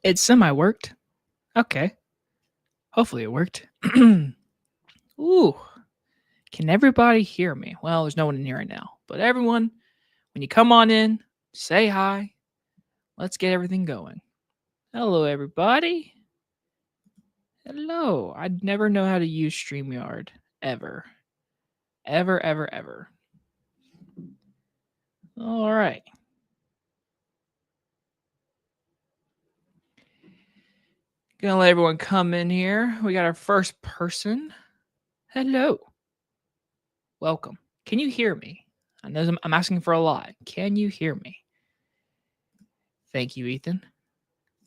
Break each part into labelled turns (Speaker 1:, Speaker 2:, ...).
Speaker 1: It semi-worked. Okay. Hopefully it worked. Ooh. Can everybody hear me? Well, there's no one in here right now. But everyone, when you come on in, say hi. Let's get everything going. Hello, everybody. Hello. I'd never know how to use StreamYard. Ever. Ever, ever, ever. All right. Gonna let everyone come in here. We got our first person. Hello. Welcome. Can you hear me? I know I'm asking for a lot. Can you hear me? Thank you, Ethan.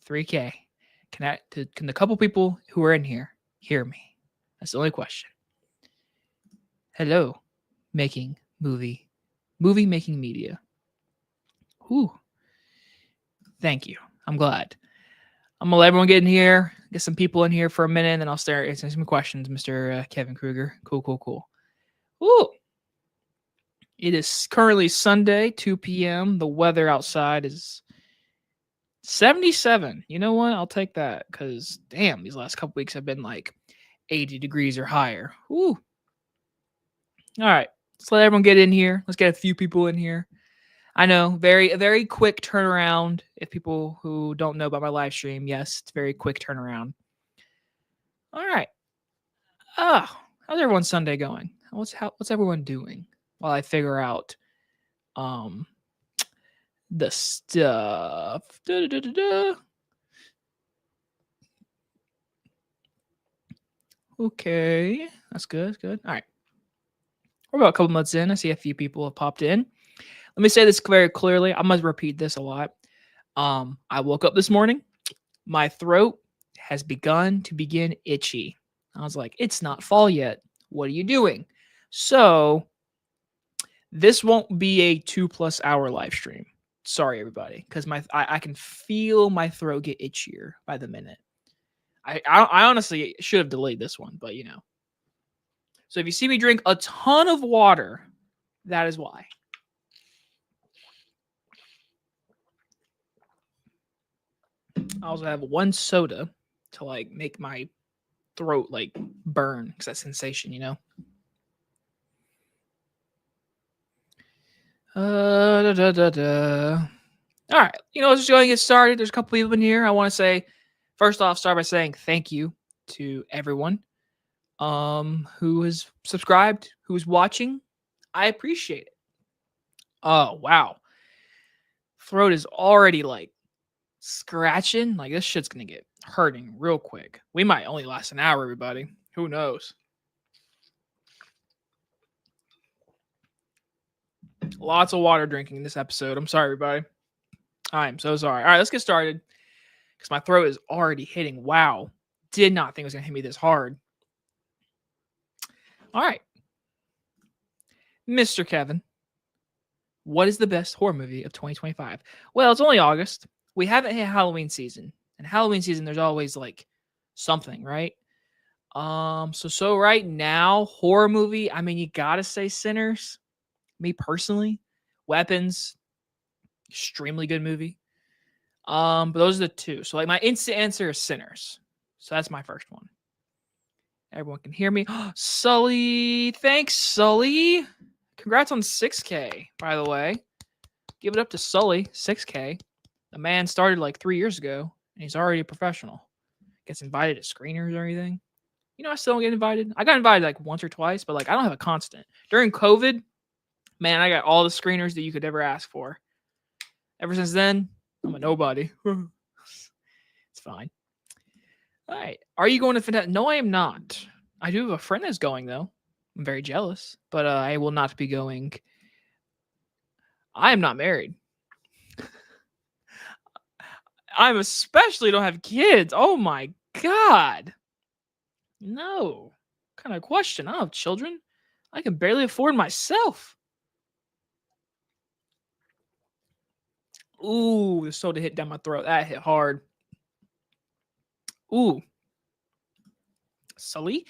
Speaker 1: 3K. Can the couple people who are in here hear me? That's the only question. Hello, making movie making media. Whew. Thank you. I'm glad. I'm gonna let everyone get in here, get some people in here for a minute, and then I'll start answering some questions, Mr. Kevin Kruger. Cool. Ooh. It is currently Sunday, 2 p.m. The weather outside is 77. You know what? I'll take that because damn, these last couple weeks have been like 80 degrees or higher. Ooh. All right. Let's let everyone get in here. Let's get a few people in here. I know, a very quick turnaround. If people who don't know about my live stream, yes, it's very quick turnaround. All right. Oh, how's everyone's Sunday going? What's everyone doing while I figure out um the stuff? Da-da-da-da-da. Okay, that's good. That's good. All right. We're about a couple months in. I see a few people have popped in. Let me say this very clearly. I must repeat this a lot. I woke up this morning. My throat has begin itchy. I was like, it's not fall yet. What are you doing? So this won't be a 2+ hour live stream. Sorry, everybody, because I can feel my throat get itchier by the minute. I honestly should have delayed this one, but you know. So if you see me drink a ton of water, that is why. I also have one soda to like make my throat like burn because that sensation, you know. All right, let's just go and get started. There's a couple people in here. I want to say, first off, start by saying thank you to everyone who has subscribed, who is watching. I appreciate it. Oh wow, throat is already like scratching. Like this shit's gonna get hurting real quick. We might only last an hour, everybody. Who knows? Lots of water drinking in this episode. I'm sorry, everybody. I'm so sorry. All right, let's get started because my throat is already hitting. Wow. Did not think it was going to hit me this hard. All right. Mr. Kevin, what is the best horror movie of 2025? Well, it's only August. We haven't hit Halloween season. And Halloween season, there's always like something, right? So right now, horror movie, I mean, you gotta say Sinners. Me personally. Weapons, extremely good movie. But those are the two. So like my instant answer is Sinners. So that's my first one. Everyone can hear me. Sully, thanks, Sully. Congrats on 6K, by the way. Give it up to Sully, 6K. The man started like 3 years ago, and he's already a professional. Gets invited to screeners or anything. I still don't get invited. I got invited like once or twice, but like I don't have a constant. During COVID, man, I got all the screeners that you could ever ask for. Ever since then, I'm a nobody. It's fine. All right. Are you going to Fantastic? No, I am not. I do have a friend that's going, though. I'm very jealous, but I will not be going. I am not married. I especially don't have kids. Oh my God. No. What kind of question? I don't have children. I can barely afford myself. Ooh, the soda hit down my throat. That hit hard. Ooh. Sully,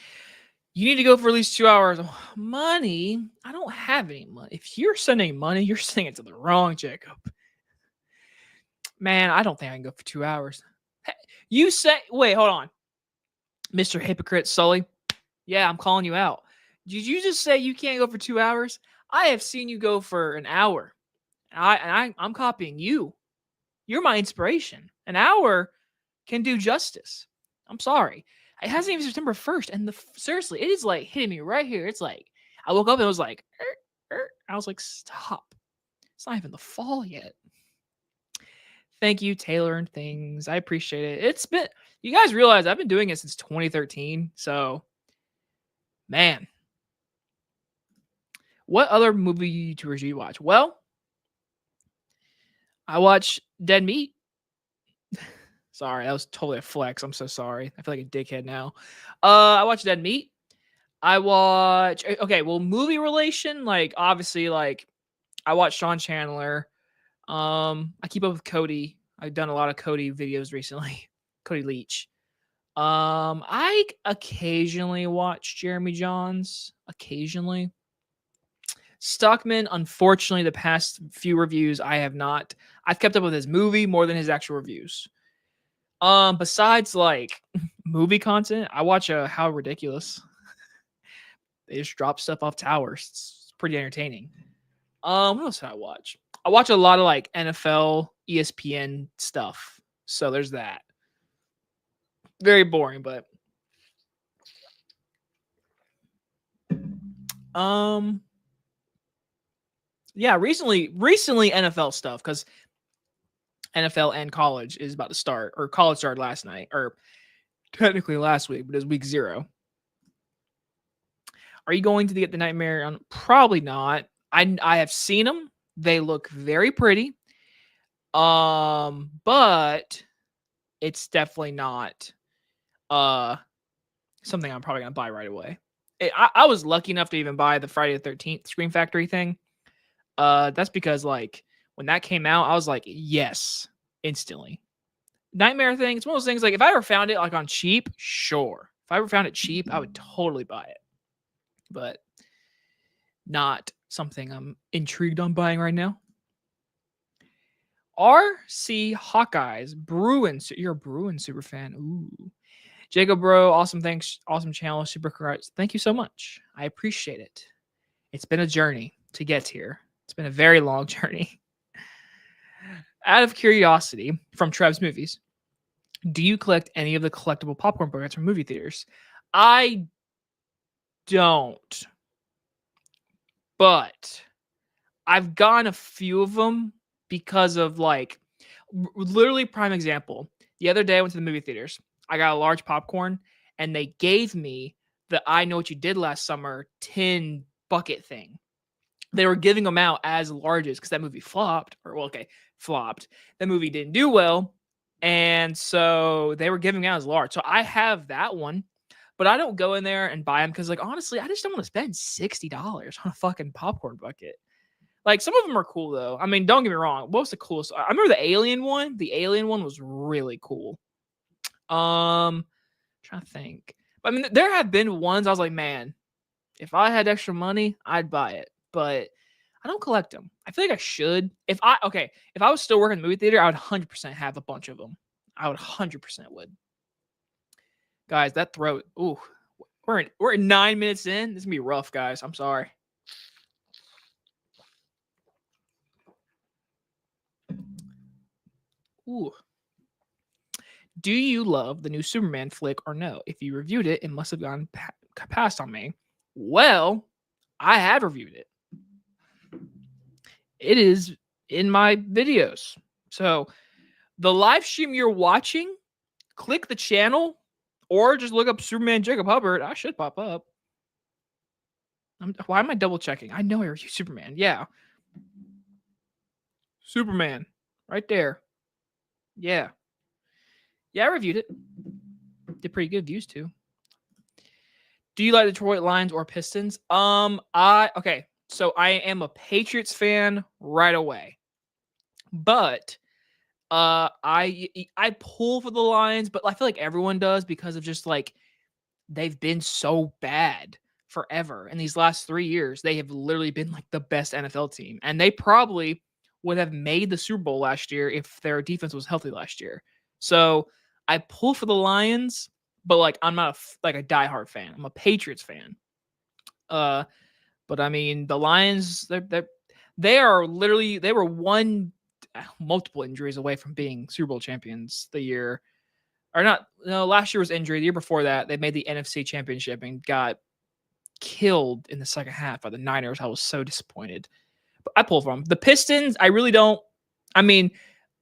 Speaker 1: you need to go for at least 2 hours. Oh, money? I don't have any money. If you're sending money, you're sending it to the wrong Jacob. Man, I don't think I can go for 2 hours. You say, wait, hold on. Mr. Hypocrite Sully. Yeah, I'm calling you out. Did you just say you can't go for 2 hours? I have seen you go for an hour. I'm copying you. You're my inspiration. An hour can do justice. I'm sorry. It hasn't even September 1st. And seriously, it is like hitting me right here. It's like, I woke up and it was like, I was like, stop. It's not even the fall yet. Thank you, Taylor and things. I appreciate it. It's been, you guys realize I've been doing it since 2013. So, man. What other movie YouTubers do you watch? Well, I watch Dead Meat. Sorry, that was totally a flex. I'm so sorry. I feel like a dickhead now. I watch Dead Meat. I watch, okay, well, movie relation, like obviously, like I watch Sean Chandler. I keep up with Cody. I've done a lot of Cody videos recently. Cody Leach. I occasionally watch Jeremy Johns. Occasionally. Stockman, unfortunately, the past few reviews I have not. I've kept up with his movie more than his actual reviews. Besides like movie content, I watch How Ridiculous. They just drop stuff off towers. It's pretty entertaining. What else did I watch? I watch a lot of like NFL, ESPN stuff. So there's that. Very boring, but yeah, recently NFL stuff because NFL and college is about to start, or college started last night, or technically last week, but it's week 0. Are you going to get the Nightmare on? Probably not. I have seen them. They look very pretty. But it's definitely not something I'm probably gonna buy right away. I was lucky enough to even buy the Friday the 13th Scream Factory thing. That's because like when that came out, I was like, yes, instantly. Nightmare thing, it's one of those things like if I ever found it like on cheap, sure. If I ever found it cheap, I would totally buy it. But not something I'm intrigued on buying right now. RC Hawkeyes, Bruins. You're a Bruins super fan. Ooh. Jacob Bro, awesome. Thanks. Awesome channel. Super congrats. Thank you so much. I appreciate it. It's been a journey to get here. It's been a very long journey. Out of curiosity, from Trev's Movies, do you collect any of the collectible popcorn buckets from movie theaters? I don't. But I've gotten a few of them because of like, literally prime example. The other day I went to the movie theaters. I got a large popcorn and they gave me the I Know What You Did Last Summer tin bucket thing. They were giving them out as larges because that movie flopped. Flopped. That movie didn't do well. And so they were giving out as large. So I have that one, but I don't go in there and buy them because, like, honestly, I just don't want to spend $60 on a fucking popcorn bucket. Like, some of them are cool, though. I mean, don't get me wrong. What was the coolest? I remember the Alien one. The Alien one was really cool. Trying to think. But, I mean, there have been ones I was like, man, if I had extra money, I'd buy it. But I don't collect them. I feel like I should. If I was still working in the movie theater, I would 100% have a bunch of them. I would 100% would. Guys, that throat. Ooh, we're 9 minutes in. This is gonna be rough, guys. I'm sorry. Ooh. Do you love the new Superman flick or no? If you reviewed it, it must have gone past on me. Well, I have reviewed it. It is in my videos. So the live stream you're watching, click the channel or just look up Superman Jacob Hubbard. I should pop up. Why am I double checking? I know I reviewed Superman. Yeah. Superman. Right there. Yeah. Yeah, I reviewed it. Did pretty good views too. Do you like Detroit Lions or Pistons? Okay. So I am a Patriots fan right away. But I pull for the Lions, but I feel like everyone does because of just like they've been so bad forever. In these last 3 years, they have literally been like the best NFL team. And they probably would have made the Super Bowl last year if their defense was healthy last year. So I pull for the Lions, but like I'm not like a diehard fan. I'm a Patriots fan. But I mean the Lions, they are literally they were one multiple injuries away from being Super Bowl champions the year, or not. No, last year was injury. The year before that, they made the NFC Championship and got killed in the second half by the Niners. I was so disappointed. But I pull from the Pistons. I really don't. I mean,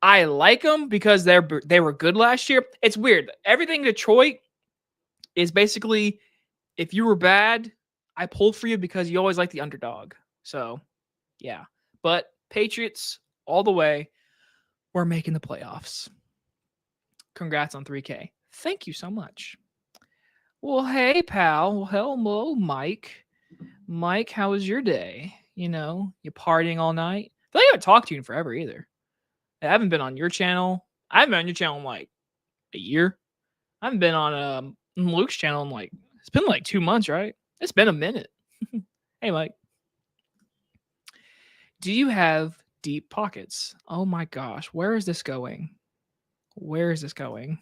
Speaker 1: I like them because they were good last year. It's weird. Everything Detroit is basically if you were bad, I pull for you because you always like the underdog. So yeah. But Patriots all the way. We're making the playoffs. Congrats on 3K. Thank you so much. Well, hey, pal. Well, hello, Mike. Mike, how was your day? You know, you partying all night? I feel like I haven't talked to you in forever either. I haven't been on your channel. I haven't been on your channel in like a year. I haven't been on Luke's channel in like, it's been like 2 months, right? It's been a minute. Hey, Mike. Do you have deep pockets? Oh my gosh. Where is this going? Where is this going?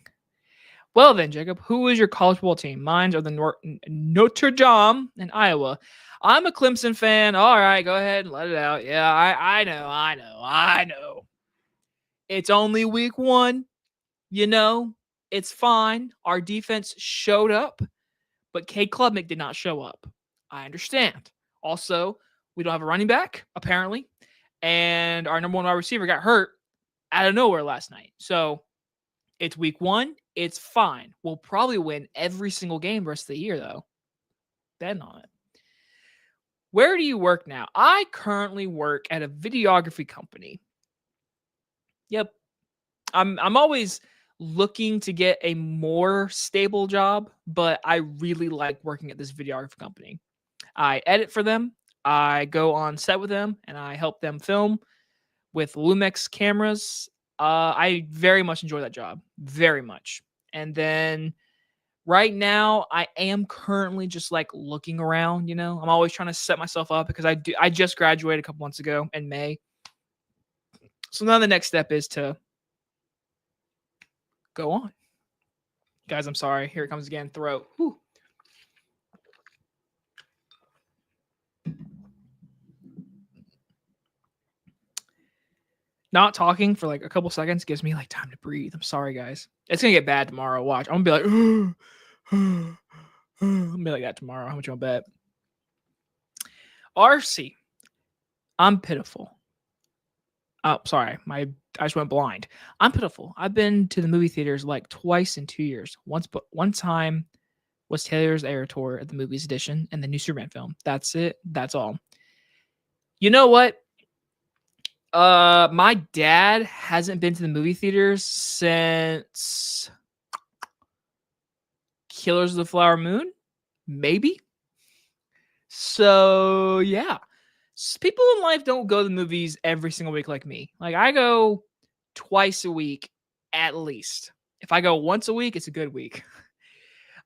Speaker 1: Well then, Jacob, who is your college football team? Mine are the Notre Dame in Iowa. I'm a Clemson fan. All right, go ahead and let it out. Yeah, I know. It's only week 1. You know, it's fine. Our defense showed up, but Cade Klubnik did not show up. I understand. Also, we don't have a running back, apparently, and our number 1 wide receiver got hurt out of nowhere last night. So it's week 1. It's fine. We'll probably win every single game the rest of the year, though. Betting on it. Where do you work now? I currently work at a videography company. Yep. I'm always looking to get a more stable job, but I really like working at this videography company. I edit for them. I go on set with them, and I help them film with Lumix cameras. I very much enjoy that job. Very much. And then right now, I am currently just like looking around, you know. I'm always trying to set myself up because I just graduated a couple months ago in May. So now the next step is to go on. Guys, I'm sorry. Here it comes again. Throat. Whew. Not talking for like a couple seconds gives me like time to breathe. I'm sorry, guys. It's gonna get bad tomorrow. Watch. I'm gonna be like, I'm gonna be like that tomorrow. How much you want to bet? RC. I'm pitiful. Oh, sorry. I just went blind. I'm pitiful. I've been to the movie theaters like twice in 2 years. One time was Taylor's Air Tour at the Movies Edition and the new Superman film. That's it. That's all. You know what? My dad hasn't been to the movie theaters since Killers of the Flower Moon, maybe. So yeah, people in life don't go to the movies every single week like me. Like I go twice a week at least. If I go once a week, it's a good week.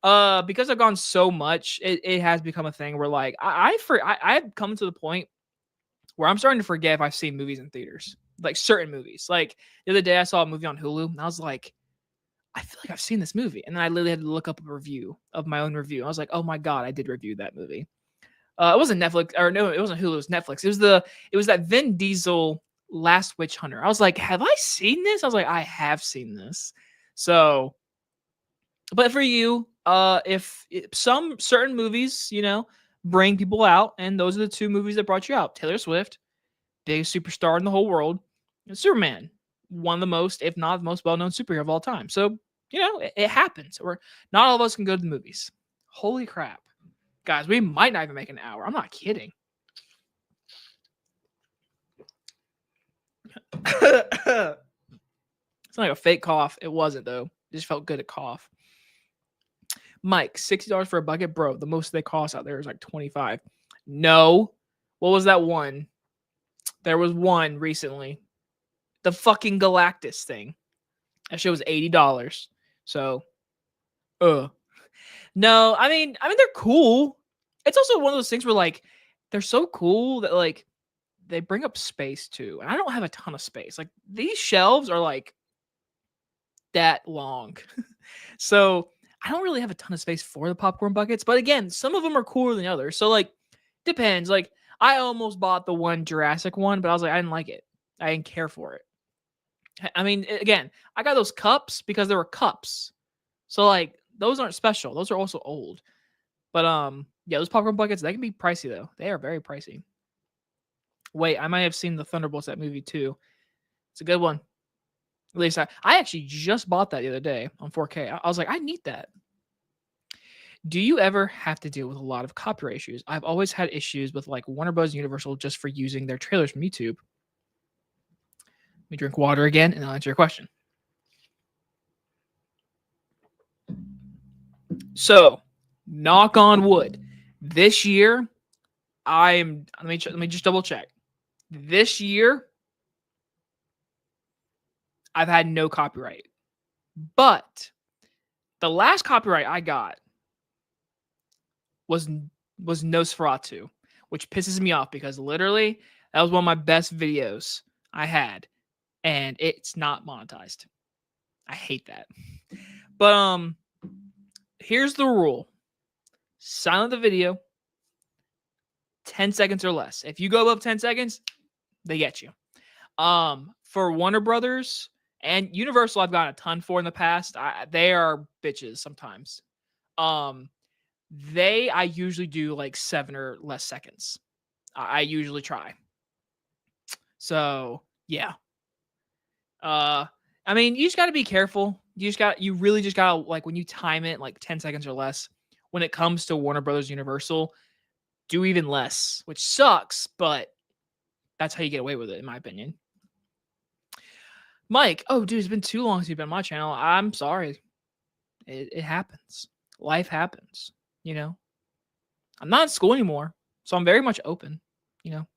Speaker 1: Because I've gone so much, it has become a thing where like I've come to the point where I'm starting to forget if I've seen movies in theaters, like certain movies. Like the other day, I saw a movie on Hulu, and I was like, I feel like I've seen this movie, and then I literally had to look up a review of my own review. I was like, oh my god, I did review that movie. It wasn't Netflix, or no, it wasn't Hulu. It was Netflix. It was that Vin Diesel Last Witch Hunter. I was like, have I seen this? I was like, I have seen this. So, but for you, if some certain movies, you know, bring people out, and those are the 2 movies that brought you out: Taylor Swift, biggest superstar in the whole world, and Superman, one of the most, if not the most well-known superhero of all time. So, you know, it happens. Or not all of us can go to the movies. Holy crap. Guys, we might not even make an hour. I'm not kidding. It's like a fake cough. It wasn't, though. It just felt good to cough. Mike, $60 for a bucket? Bro, the most they cost out there is like 25. No. What was that one? There was one recently. The fucking Galactus thing. That shit was $80. So, no, I mean they're cool. It's also one of those things where like they're so cool that like they bring up space too. And I don't have a ton of space. Like these shelves are like that long. So I don't really have a ton of space for the popcorn buckets. But again, some of them are cooler than others. So like, depends. Like I almost bought the one Jurassic one, but I was like, I didn't like it. I didn't care for it. I mean, again, I got those cups because there were cups. So like those aren't special. Those are also old. But yeah, those popcorn buckets, they can be pricey though. They are very pricey. Wait, I might have seen the Thunderbolts that movie too. It's a good one. At least I actually just bought that the other day on 4K. I was like, I need that. Do you ever have to deal with a lot of copyright issues? I've always had issues with like Warner Bros. Universal just for using their trailers from YouTube. Let me drink water again and I'll answer your question. So, knock on wood. This year, let me just double check. This year, I've had no copyright. But the last copyright I got was Nosferatu, which pisses me off because literally that was one of my best videos I had, and it's not monetized. I hate that. But here's the rule: silent the video, 10 seconds or less. If you go above 10 seconds, they get you. For Warner Brothers and Universal, I've gotten a ton for in the past. They are bitches sometimes. I usually do like 7 or less seconds. I usually try. So yeah. I mean, you just got to be careful. You really just got to, like, when you time it like 10 seconds or less, when it comes to Warner Brothers Universal, do even less, which sucks, but that's how you get away with it, in my opinion. Mike, oh, dude, it's been too long since you've been on my channel. I'm sorry. It happens. Life happens, you know? I'm not in school anymore, so I'm very much open, you know?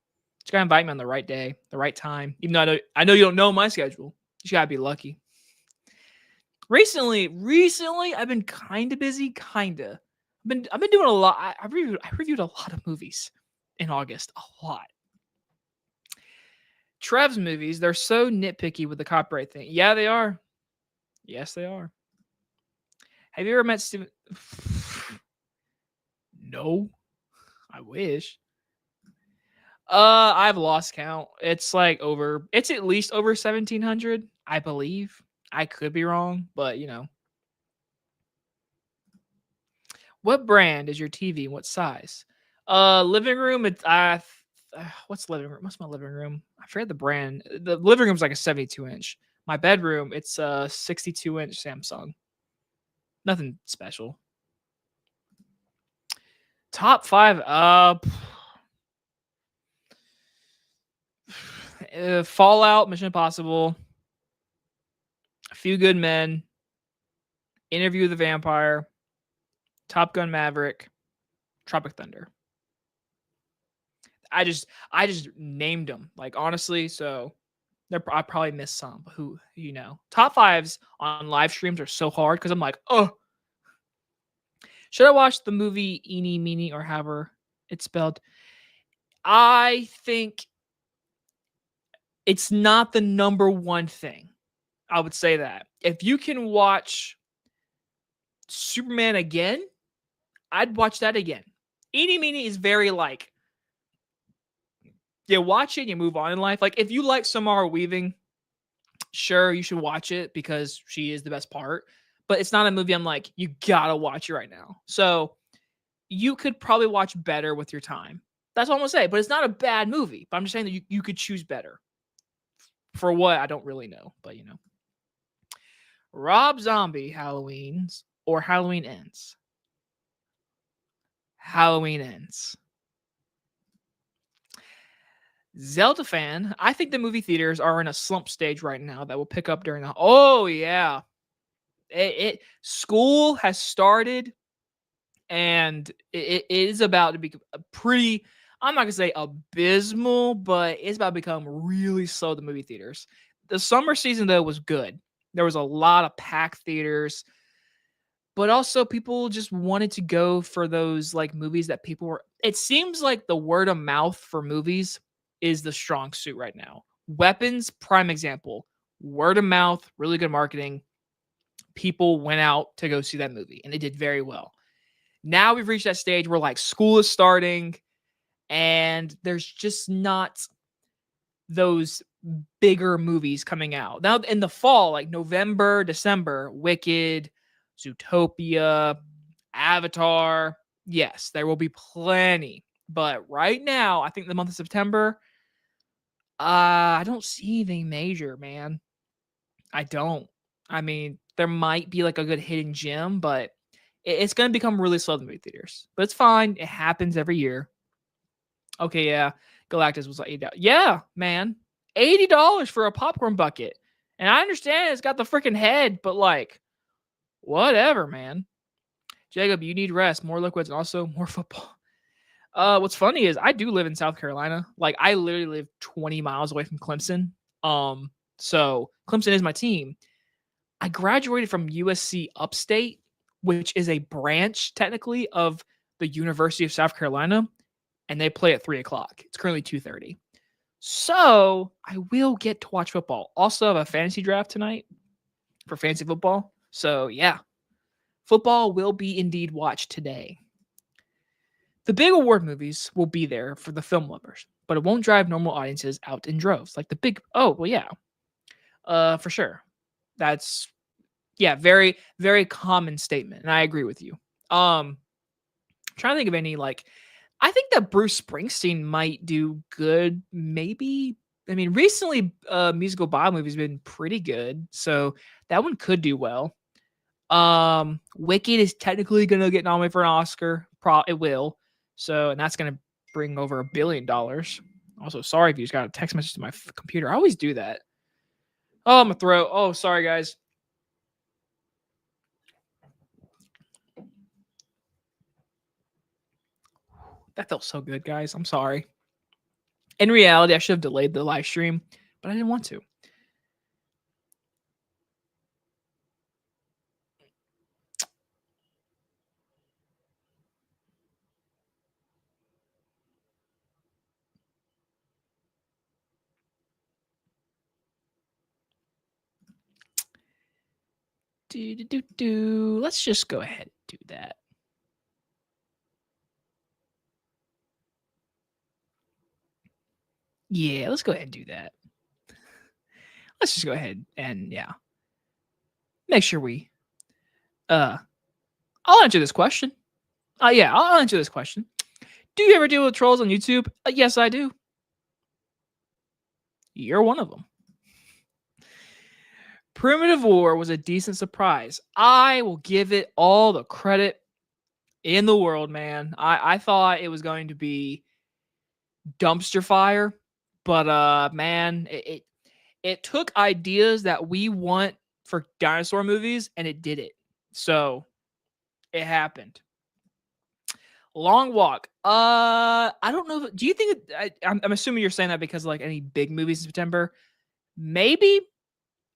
Speaker 1: Just gotta invite me on the right day, the right time. Even though I know you don't know my schedule. You just gotta be lucky. Recently, I've been kind of busy, kinda. I've been doing a lot. I reviewed a lot of movies in August, a lot. Trev's movies, they're so nitpicky with the copyright thing. Yeah, they are. Yes, they are. Have you ever met Steven? No, I wish. I've lost count. It's like it's at least over 1,700, I believe. I could be wrong, but you know. What brand is your TV and what size? Living room, it's what's living room? What's my living room? I forget the brand. The living room's like a 72-inch. My bedroom, it's a 62-inch Samsung. Nothing special. Top 5. Fallout, Mission Impossible, A Few Good Men, Interview with the Vampire, Top Gun Maverick, Tropic Thunder. I just named them, like, honestly, so I probably missed some. Who, you know, top 5s on live streams are so hard because I'm like, oh, should I watch the movie Eeny, Meeny, or however it's spelled? I think it's not the number one thing. I would say that. If you can watch Superman again, I'd watch that again. Eeny, Meeny is very like, you watch it and you move on in life. Like, if you like Samara Weaving, sure, you should watch it because she is the best part. But it's not a movie I'm like, you gotta watch it right now. So you could probably watch better with your time. That's all I'm gonna say. But it's not a bad movie. But I'm just saying that you could choose better. For what, I don't really know. But you know. Rob Zombie Halloween's or Halloween Ends? Halloween Ends. Zelda fan, I think the movie theaters are in a slump stage right now that will pick up during the. Oh yeah, school has started, and it is about to be a pretty. I'm not gonna say abysmal, but it's about to become really slow. The movie theaters. The summer season though was good. There was a lot of packed theaters, but also people just wanted to go for those like movies that people were. It seems like the word of mouth for movies is the strong suit right now. Weapons, prime example. Word of mouth, really good marketing. people went out to go see that movie, and it did very well. Now we've reached that stage where like school is starting, and there's just not those bigger movies coming out. Now in the fall, like November, December, Wicked, Zootopia, Avatar. Yes, there will be plenty. But right now, I think the month of September, I don't see anything major, man. I don't. I mean, there might be like a good hidden gem, but it's going to become really slow in the movie theaters. But it's fine. It happens every year. Okay, yeah. Galactus was like $80. Yeah, man. $80 for a popcorn bucket. And I understand it's got the freaking head, but like, whatever, man. Jacob, you need rest, more liquids, and also more football. What's funny is I do live in South Carolina. Like, I literally live 20 miles away from Clemson. So Clemson is my team. I graduated from USC Upstate, which is a branch technically of the University of South Carolina, and they play at 3:00. It's currently 2:30. So I will get to watch football. Also, I have a fantasy draft tonight for fantasy football. So yeah, football will be indeed watched today. The big award movies will be there for the film lovers, but it won't drive normal audiences out in droves. Like the big, oh, well, yeah, for sure. That's, yeah, very, very common statement. And I agree with you. Trying to think of any, like, I think that Bruce Springsteen might do good. Maybe, I mean, recently, musical Bob movies been pretty good. So that one could do well. Wicked is technically going to get nominated for an Oscar. It will. So, and that's going to bring over $1 billion. Also, sorry if you just got a text message to my computer. I always do that. Oh, my throat. Oh, sorry, guys. That felt so good, guys. I'm sorry. In reality, I should have delayed the live stream, but I didn't want to. Let's just go ahead and do that. Yeah, let's go ahead and do that. Let's just go ahead and, yeah, make sure we, I'll answer this question. Yeah, I'll answer this question. Do you ever deal with trolls on YouTube? Yes, I do. You're one of them. Primitive War was a decent surprise. I will give it all the credit in the world, man. I thought it was going to be dumpster fire, but man, it took ideas that we want for dinosaur movies and it did it. So it happened. Long Walk. I don't know. Do you think I'm assuming you're saying that because like any big movies in September? Maybe.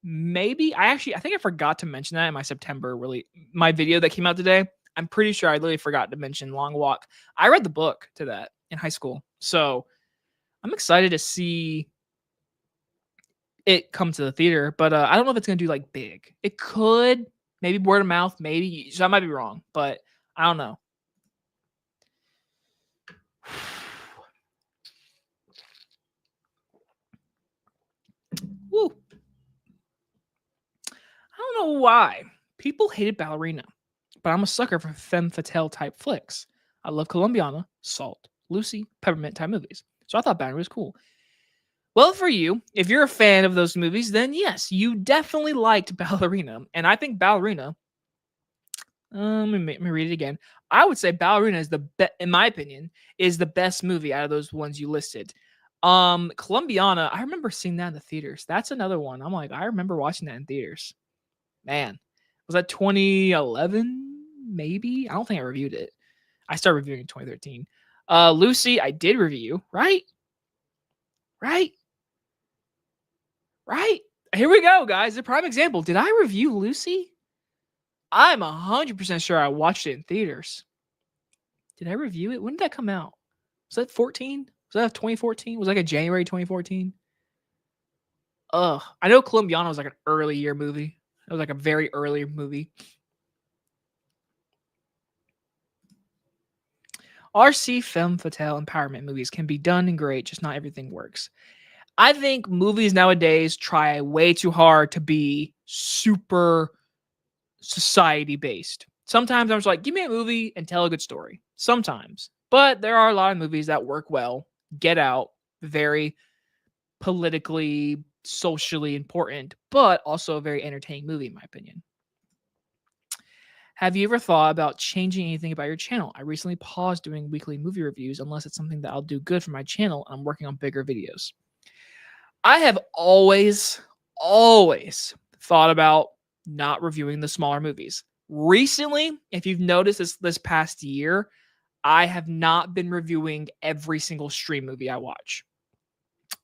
Speaker 1: I think I forgot to mention that in my video that came out today. I'm pretty sure I literally forgot to mention Long Walk. I read the book to that in high school. So I'm excited to see it come to the theater, but I don't know if it's going to do like big. It could, maybe word of mouth, maybe. So I might be wrong, but I don't know. Woo. I don't know why people hated Ballerina, but I'm a sucker for femme fatale type flicks. I love Colombiana, Salt, Lucy, Peppermint type movies. So I thought Ballerina was cool. Well, for you, if you're a fan of those movies, then yes, you definitely liked Ballerina. And I think Ballerina, let me read it again. I would say Ballerina is in my opinion, is the best movie out of those ones you listed. Colombiana, I remember seeing that in the theaters. That's another one. I'm like, I remember watching that in theaters. Man, was that 2011? Maybe? I don't think I reviewed it. I started reviewing in 2013. Lucy, I did review, right? Right? Here we go, guys. The prime example. Did I review Lucy? I'm 100% sure I watched it in theaters. Did I review it? When did that come out? Was that 14? Was that 2014? Was that like a January 2014? I know Colombiana was like an early year movie. It was like a very early movie. RC Femme Fatale empowerment movies can be done and great, just not everything works. I think movies nowadays try way too hard to be super society based. Sometimes I'm just like, give me a movie and tell a good story. Sometimes. But there are a lot of movies that work well. Get Out, very politically, socially important, but also a very entertaining movie, in my opinion. Have you ever thought about changing anything about your channel? I recently paused doing weekly movie reviews unless it's something that I'll do good for my channel and I'm working on bigger videos. I have always thought about not reviewing the smaller movies. Recently, if you've noticed this past year, I have not been reviewing every single stream movie I watch.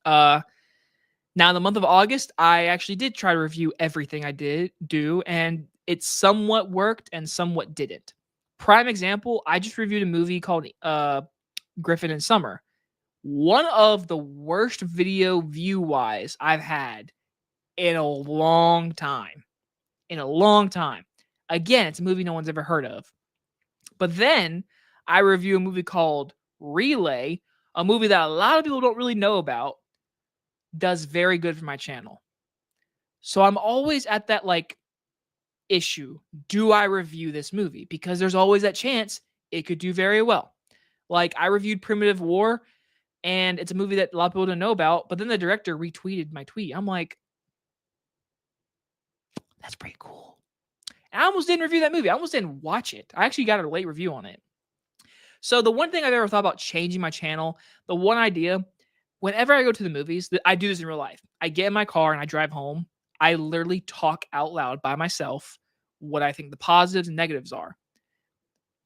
Speaker 1: Now in the month of August, I actually did try to review everything I did do, and it somewhat worked and somewhat didn't. Prime example, I just reviewed a movie called Griffin in Summer. One of the worst video view wise I've had in a long time. In a long time. Again, it's a movie no one's ever heard of. But then I review a movie called Relay, a movie that a lot of people don't really know about, does very good for my channel. So I'm always at that like issue. Do I review this movie? Because there's always that chance it could do very well. Like I reviewed Primitive War, and it's a movie that a lot of people don't know about, but then the director retweeted my tweet. I'm like, that's pretty cool. And I almost didn't review that movie. I almost didn't watch it. I actually got a late review on it. So the one thing I've ever thought about changing my channel, the one idea, whenever I go to the movies, I do this in real life. I get in my car and I drive home. I literally talk out loud by myself what I think the positives and negatives are.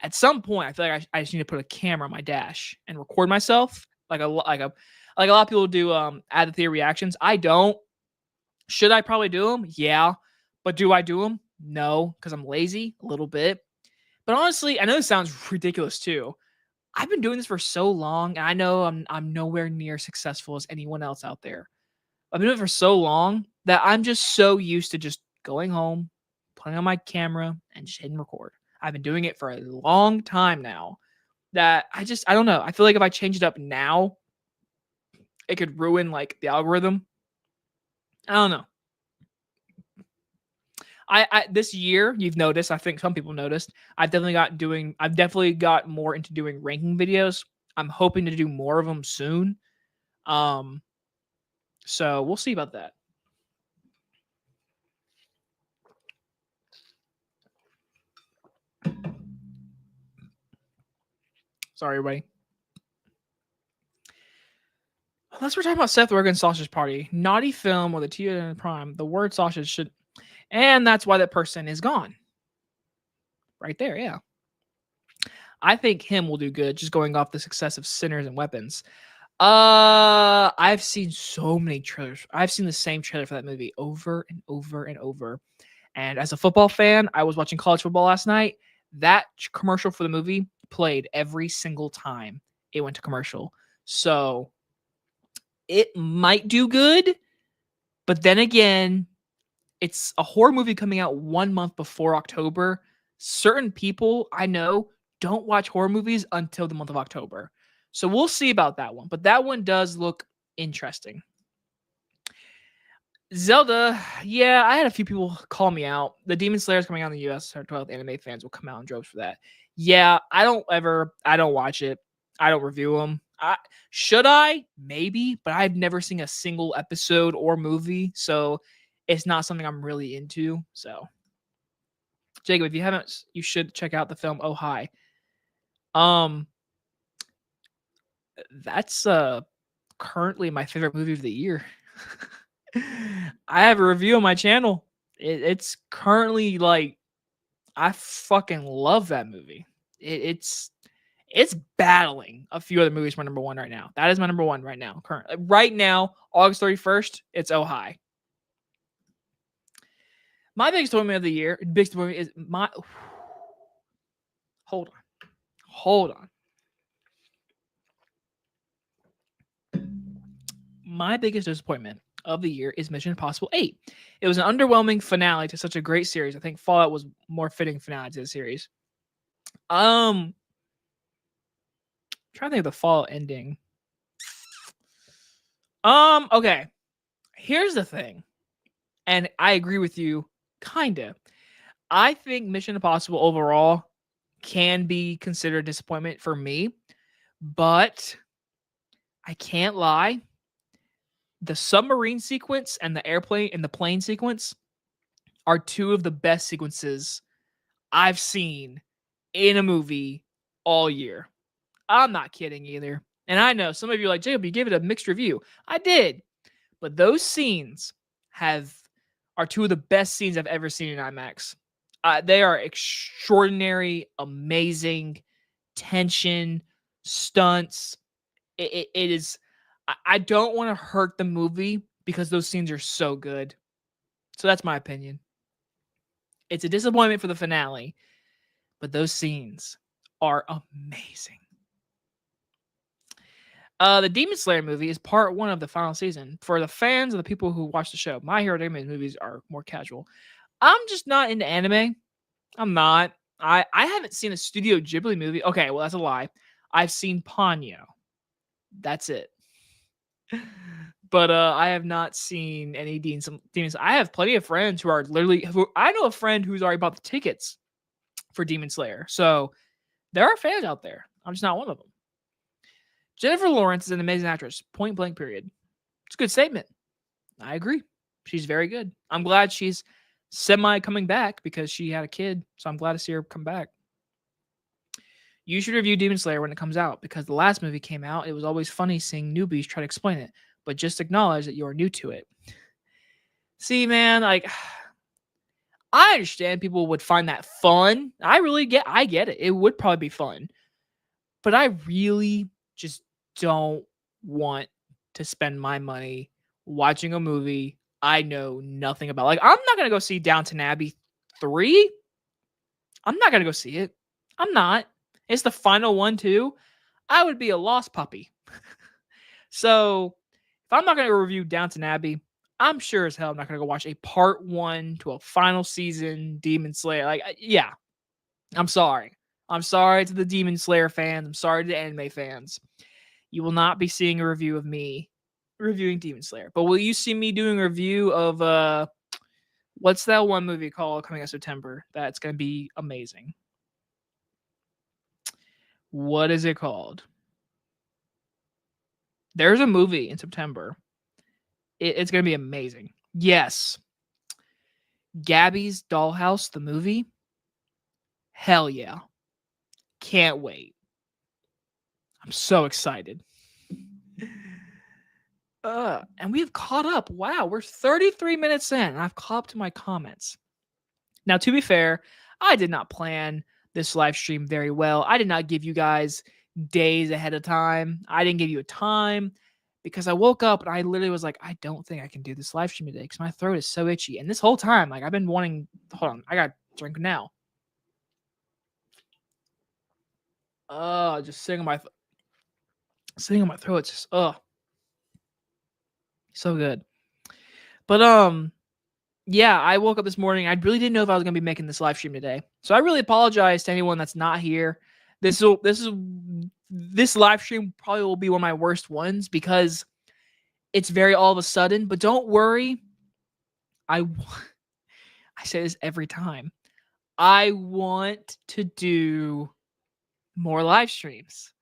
Speaker 1: At some point, I feel like I just need to put a camera on my dash and record myself like a lot of people do. Add the theater reactions. I don't. Should I probably do them? Yeah, but do I do them? No, because I'm lazy a little bit. But honestly, I know this sounds ridiculous too. I've been doing this for so long, and I know I'm nowhere near successful as anyone else out there. I've been doing it for so long that I'm just so used to just going home, putting on my camera, and just hitting record. I've been doing it for a long time now that I don't know. I feel like if I change it up now, it could ruin like the algorithm. I don't know. I this year, you've noticed, I think some people noticed, I've definitely got more into doing ranking videos. I'm hoping to do more of them soon. Um, so we'll see about that. Sorry, everybody. Unless we're talking about Seth Rogen's Sausage Party, naughty film with a T in prime, the word sausage should, and that's why that person is gone. Right there, yeah. I think him will do good, just going off the success of Sinners and Weapons. I've seen so many trailers. I've seen the same trailer for that movie over and over and over. And as a football fan, I was watching college football last night. That commercial for the movie played every single time it went to commercial. So it might do good, but then again, it's a horror movie coming out 1 month before October. Certain people I know don't watch horror movies until the month of October. So we'll see about that one. But that one does look interesting. Zelda, yeah, I had a few people call me out. The Demon Slayer is coming out in the US. Our 12th anime fans will come out in droves for that. Yeah, I don't watch it. I don't review them. Should I? Maybe, but I've never seen a single episode or movie, so it's not something I'm really into. So, Jacob, if you haven't, you should check out the film Oh Hi. That's currently my favorite movie of the year. I have a review on my channel. It's currently like I fucking love that movie. It's battling a few other movies for number one right now. That is my number one right now. Currently, right now, August 31st, it's Oh Hi. My biggest disappointment of the year, biggest disappointment is my. Hold on. My biggest disappointment of the year is Mission Impossible 8. It was an underwhelming finale to such a great series. I think Fallout was more fitting finale to the series. I'm trying to think of the Fallout ending. Okay. Here's the thing. And I agree with you, kinda. I think Mission Impossible overall can be considered a disappointment for me, but I can't lie. The submarine sequence and the plane sequence are two of the best sequences I've seen in a movie all year. I'm not kidding either. And I know some of you are like, Jacob, you gave it a mixed review. I did. But those scenes are two of the best scenes I've ever seen in IMAX. They are extraordinary, amazing, tension, stunts. It is. I don't want to hurt the movie because those scenes are so good. So that's my opinion. It's a disappointment for the finale, but those scenes are amazing. The Demon Slayer movie is part 1 of the final season. For the fans of the people who watch the show, My Hero Academia movies are more casual. I'm just not into anime. I'm not. I haven't seen a Studio Ghibli movie. Okay, well, that's a lie. I've seen Ponyo. That's it. But I have not seen any demons. I have plenty of friends who are I know a friend who's already bought the tickets for Demon Slayer. So there are fans out there. I'm just not one of them. Jennifer Lawrence is an amazing actress. Point blank, period. It's a good statement. I agree. She's very good. I'm glad she's semi coming back because she had a kid. So I'm glad to see her come back. You should review Demon Slayer when it comes out because the last movie came out. It was always funny seeing newbies try to explain it, but just acknowledge that you are new to it. See, man, like, I understand people would find that fun. I get it. It would probably be fun. But I really just don't want to spend my money watching a movie I know nothing about. Like, I'm not going to go see Downton Abbey 3. I'm not going to go see it. I'm not. It's the final one, too. I would be a lost puppy. So, if I'm not going to review Downton Abbey, I'm sure as hell I'm not going to go watch a part 1 to a final season Demon Slayer. Like, yeah. I'm sorry. I'm sorry to the Demon Slayer fans. I'm sorry to the anime fans. You will not be seeing a review of me reviewing Demon Slayer. But will you see me doing a review of what's that one movie called coming out September? That's going to be amazing. What is it called? There's a movie in September. It's going to be amazing. Yes. Gabby's Dollhouse, the movie. Hell yeah. Can't wait. I'm so excited. And we've caught up. Wow, we're 33 minutes in, and I've caught up to my comments. Now, to be fair, I did not plan this live stream very well. I did not give you guys days ahead of time. I didn't give you a time because I woke up and I literally was like, I don't think I can do this live stream today because my throat is so itchy. And this whole time, like, I've been wanting. Hold on, I got to drink now. Just sitting on my throat. It's just so good. But yeah, I woke up this morning. I really didn't know if I was gonna be making this live stream today, so I really apologize to anyone that's not here. This live stream probably will be one of my worst ones because it's very all of a sudden. But don't worry, I say this every time. I want to do more live streams,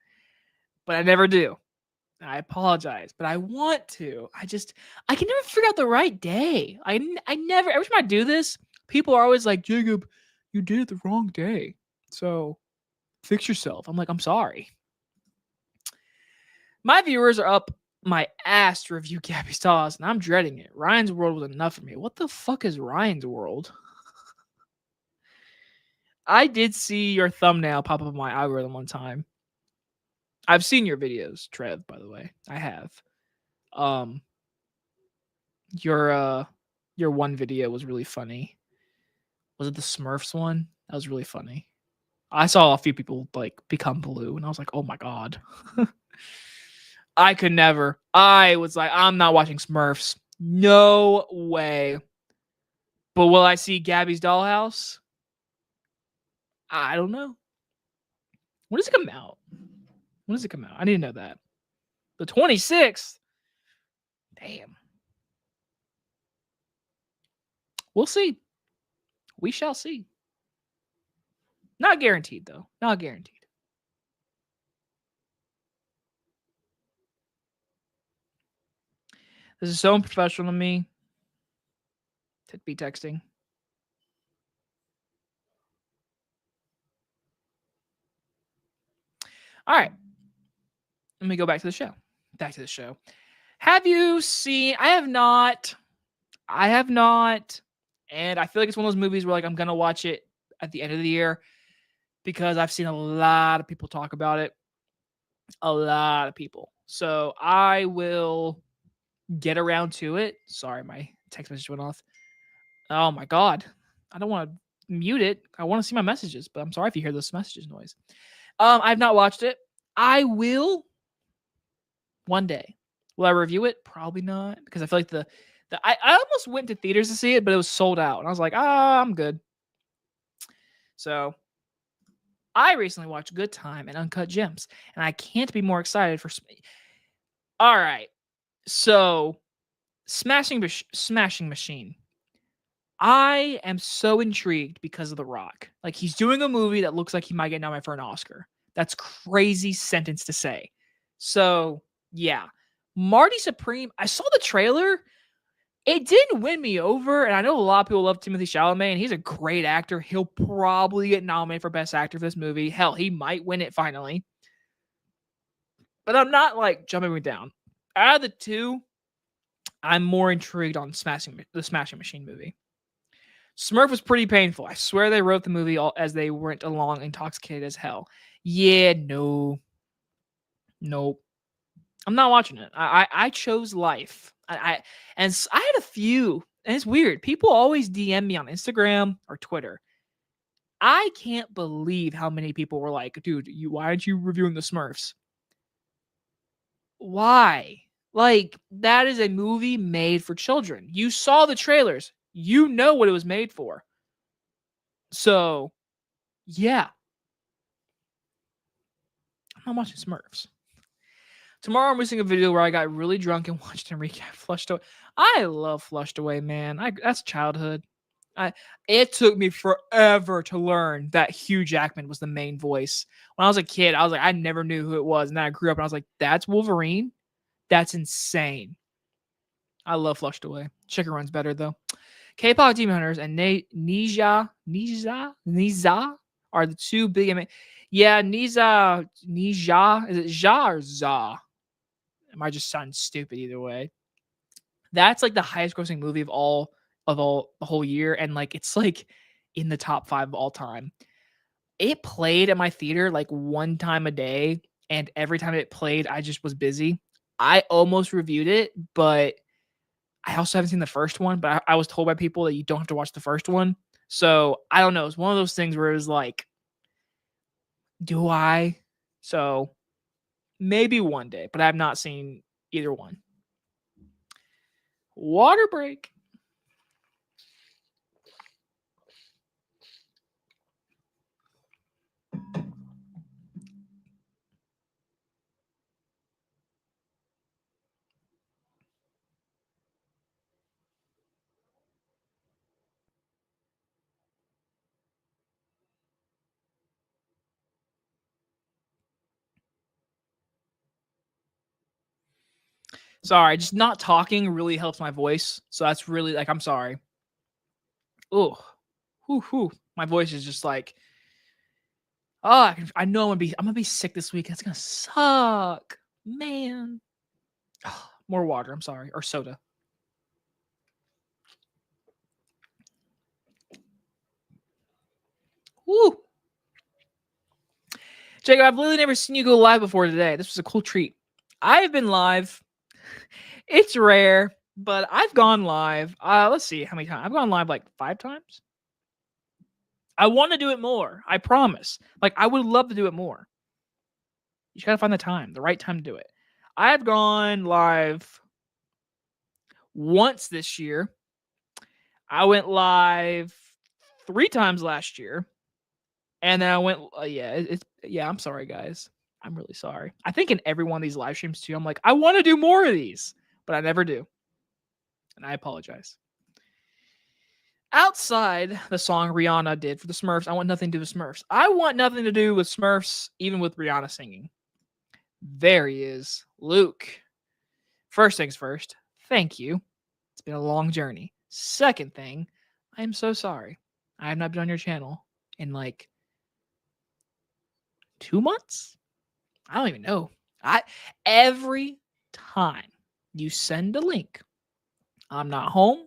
Speaker 1: but I never do. I apologize, but I want to. I can never figure out the right day. I never, every time I do this, people are always like, Jacob, you did it the wrong day. So fix yourself. I'm like, I'm sorry. My viewers are up my ass to review Gabby's Toss, and I'm dreading it. Ryan's World was enough for me. What the fuck is Ryan's World? I did see your thumbnail pop up on my algorithm one time. I've seen your videos, Trev, by the way. I have. Your one video was really funny. Was it the Smurfs one? That was really funny. I saw a few people like become blue and I was like, "Oh my god." I could never. I was like, I'm not watching Smurfs. No way. But will I see Gabby's Dollhouse? I don't know. When does it come out? When does it come out? I need to know that. The 26th? Damn. We'll see. We shall see. Not guaranteed, though. Not guaranteed. This is so unprofessional to me to be texting. All right. Let me go back to the show. Back to the show. Have you seen? I have not. I have not. And I feel like it's one of those movies where like I'm gonna watch it at the end of the year because I've seen a lot of people talk about it. A lot of people. So I will get around to it. Sorry, my text message went off. Oh my god. I don't want to mute it. I want to see my messages, but I'm sorry if you hear those messages noise. I've not watched it. I will one day. Will I review it? Probably not, because I feel like I almost went to theaters to see it, but it was sold out, and I was like, I'm good. So I recently watched Good Time and Uncut Gems, and I can't be more excited for. All right, so Smashing Machine. I am so intrigued because of The Rock. Like, he's doing a movie that looks like he might get nominated for an Oscar. That's crazy sentence to say. So, yeah. Marty Supreme, I saw the trailer. It didn't win me over, and I know a lot of people love Timothée Chalamet, and he's a great actor. He'll probably get nominated for Best Actor for this movie. Hell, he might win it finally. But I'm not, like, jumping me down. Out of the two, I'm more intrigued on the Smashing Machine movie. Smurf was pretty painful. I swear they wrote the movie all as they went along intoxicated as hell. Yeah, no. Nope. I'm not watching it. I chose life. I had a few, and it's weird. People always DM me on Instagram or Twitter. I can't believe how many people were like, dude, why aren't you reviewing the Smurfs? Why? Like, that is a movie made for children. You saw the trailers. You know what it was made for. So, yeah. I'm not watching Smurfs. Tomorrow I'm releasing a video where I got really drunk and watched and recap Flushed Away. I love Flushed Away, man. That's childhood. It took me forever to learn that Hugh Jackman was the main voice. When I was a kid, I was like, I never knew who it was. And then I grew up and I was like, that's Wolverine? That's insane. I love Flushed Away. Chicken Run's better though. K-pop Demon Hunters and Nija are the two big. Yeah, Nija. Is it Ja or Za? It might just sound stupid either way. That's like the highest grossing movie of all the whole year, and like it's like in the top 5 of all time. It played at my theater like one time a day, and every time it played, I just was busy. I almost reviewed it, but I also haven't seen the first one. But I was told by people that you don't have to watch the first one. So I don't know. It's one of those things where it was like, do I? So maybe one day, but I have not seen either one. Water break. Sorry, just not talking really helps my voice. So that's really like, I'm sorry. Oh, whoo. My voice is just like, oh, I know I'm gonna be sick this week. That's gonna suck, man. More water. I'm sorry, or soda. Woo. Jacob, I've literally never seen you go live before today. This was a cool treat. I've been live. It's rare, but I've gone live. Let's see how many times. I've gone live like 5 times. I want to do it more. I promise. Like, I would love to do it more. You just gotta find the right time to do it. I've gone live once this year. I went live 3 times last year, and then I went I'm sorry, guys. I'm really sorry. I think in every one of these live streams too, I'm like, I wanna do more of these, but I never do, and I apologize. Outside the song Rihanna did for the Smurfs, I want nothing to do with Smurfs. I want nothing to do with Smurfs, even with Rihanna singing. There he is, Luke. First things first, thank you. It's been a long journey. Second thing, I am so sorry. I have not been on your channel in like 2 months? I don't even know. Every time you send a link, I'm not home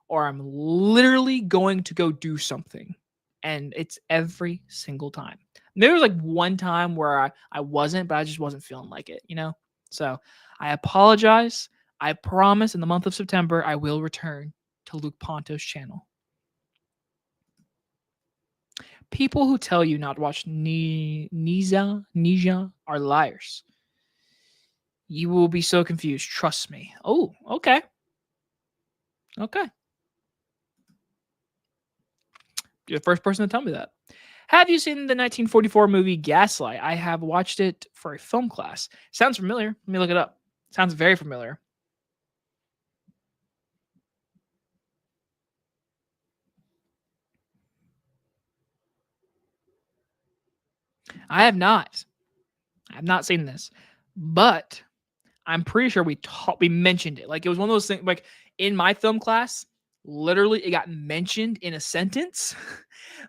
Speaker 1: or I'm literally going to go do something. And it's every single time. There was like one time where I wasn't, but I just wasn't feeling like it, you know? So I apologize. I promise in the month of September, I will return to Luke Ponto's channel. People who tell you not to watch Nija are liars. You will be so confused. Trust me. Oh, okay. Okay. You're the first person to tell me that. Have you seen the 1944 movie Gaslight? I have watched it for a film class. Sounds familiar. Let me look it up. Sounds very familiar. I have not. I have not seen this, but I'm pretty sure we mentioned it. Like it was one of those things. Like in my film class, literally it got mentioned in a sentence,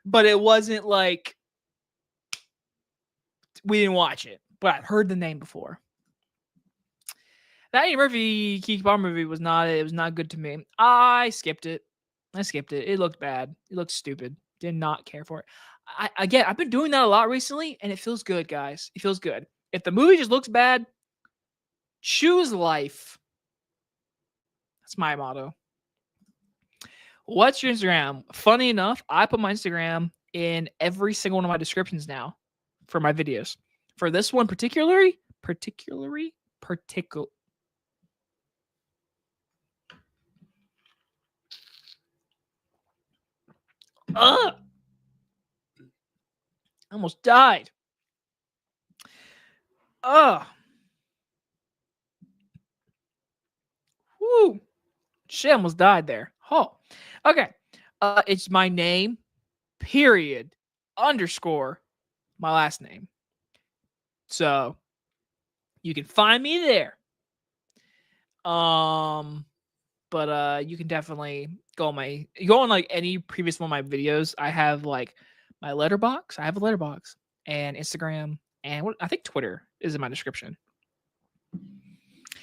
Speaker 1: but it wasn't like we didn't watch it. But I've heard the name before. That Eddie Murphy Kiki Palmer movie was not. It was not good to me. I skipped it. It looked bad. It looked stupid. Did not care for it. I've been doing that a lot recently, and it feels good, guys. It feels good. If the movie just looks bad, choose life. That's my motto. What's your Instagram? Funny enough, I put my Instagram in every single one of my descriptions now for my videos. For this one particularly. Ugh! I almost died. Ugh. Woo. Shit, almost died there. Oh. Okay. It's my name, period, underscore, my last name. So you can find me there. But you can definitely go on like any previous one of my videos. I have like my letterbox. I have a letterbox and Instagram and I think Twitter is in my description.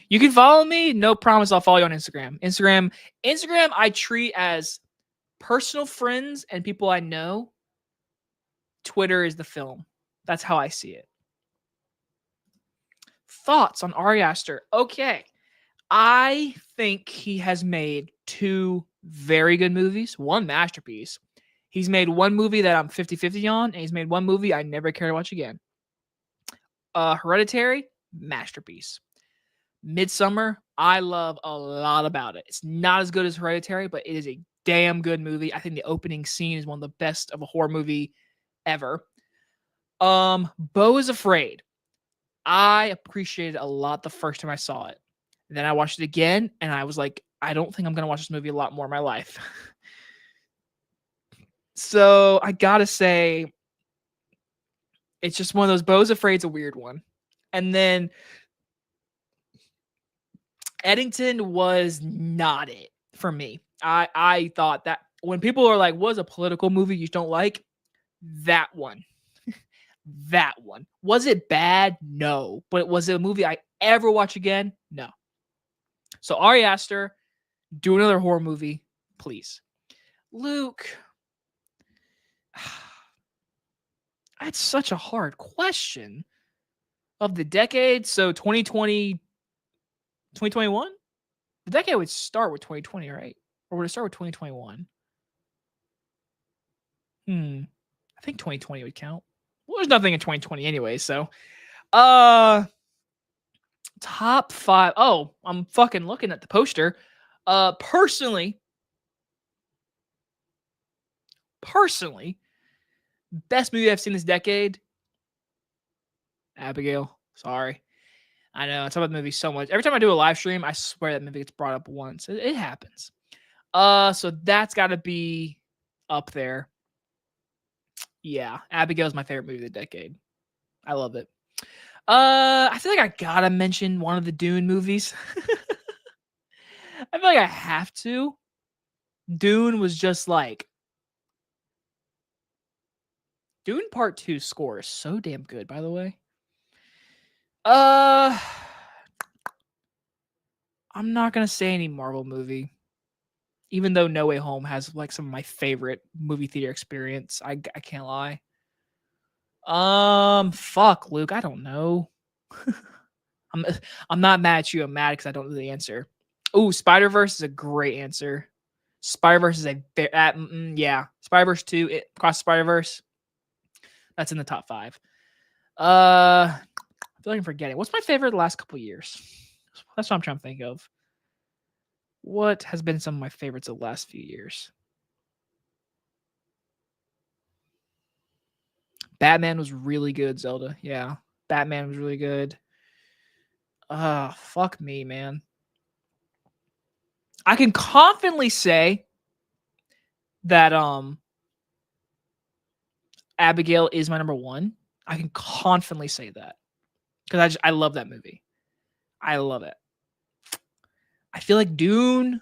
Speaker 1: You can follow me. No promise I'll follow you on Instagram. Instagram I treat as personal friends and people I know. Twitter is the film. That's how I see it. Thoughts on Ari Aster? Okay. I think he has made 2 very good movies, 1 masterpiece. He's made 1 movie that I'm 50-50 on, and he's made 1 movie I never care to watch again. Hereditary, masterpiece. Midsummer, I love a lot about it. It's not as good as Hereditary, but it is a damn good movie. I think the opening scene is one of the best of a horror movie ever. Beau is Afraid. I appreciated it a lot the first time I saw it. Then I watched it again, and I was like, I don't think I'm going to watch this movie a lot more in my life. So I got to say, it's just one of those. Beau's Afraid's a weird one. And then Eddington was not it for me. I thought that when people are like, what's a political movie you don't like? That one. That one. Was it bad? No. But was it a movie I ever watch again? No. So Ari Aster, do another horror movie, please. Luke. That's such a hard question. Of the decade, so 2020, 2021? The decade would start with 2020, right? Or would it start with 2021? I think 2020 would count. Well, there's nothing in 2020 anyway, so top 5. Oh, I'm fucking looking at the poster. Personally, best movie I've seen this decade, Abigail. Sorry. I know I talk about the movie so much. Every time I do a live stream, I swear that movie gets brought up once. It happens. So that's got to be up there. Yeah, Abigail is my favorite movie of the decade. I love it. I feel like I gotta mention one of the Dune movies. I feel like I have to. Dune was just like Dune Part 2 score is so damn good, by the way. I'm not gonna say any Marvel movie. Even though No Way Home has like some of my favorite movie theater experience. I can't lie. Fuck, Luke. I don't know. I'm I'm not mad at you. I'm mad because I don't know the answer. Oh, Spider Verse is a great answer. Spider Verse is yeah. Spider Verse 2, Across Spider Verse. That's in the top 5. I feel like I'm forgetting. What's my favorite the last couple years? That's what I'm trying to think of. What has been some of my favorites the last few years? Batman was really good, Zelda. Yeah. Batman was really good. Fuck me, man. I can confidently say that Abigail is my number 1. I can confidently say that because I love that movie. I love it. I feel like Dune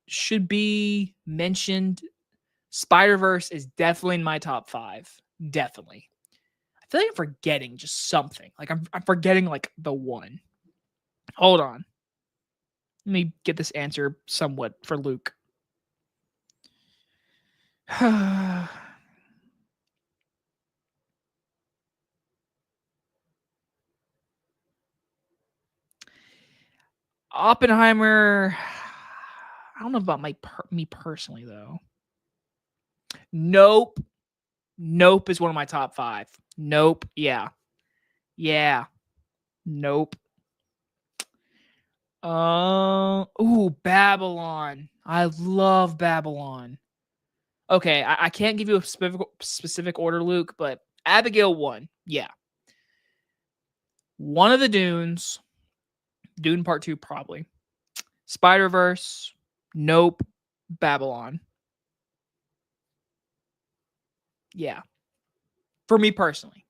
Speaker 1: should be mentioned. Spider-Verse is definitely in my top 5. Definitely. I feel like I'm forgetting just something. Like I'm forgetting like the one. Hold on. Let me get this answer somewhat for Luke. Oppenheimer. I don't know about me personally though. Nope. Nope is one of my top 5. Nope. Yeah. Yeah. Nope. Ooh, Babylon. I love Babylon. Okay, I can't give you a specific order, Luke, but Abigail 1. Yeah. One of the Dunes. Dune Part 2, probably. Spider-Verse. Nope. Babylon. Yeah. For me personally.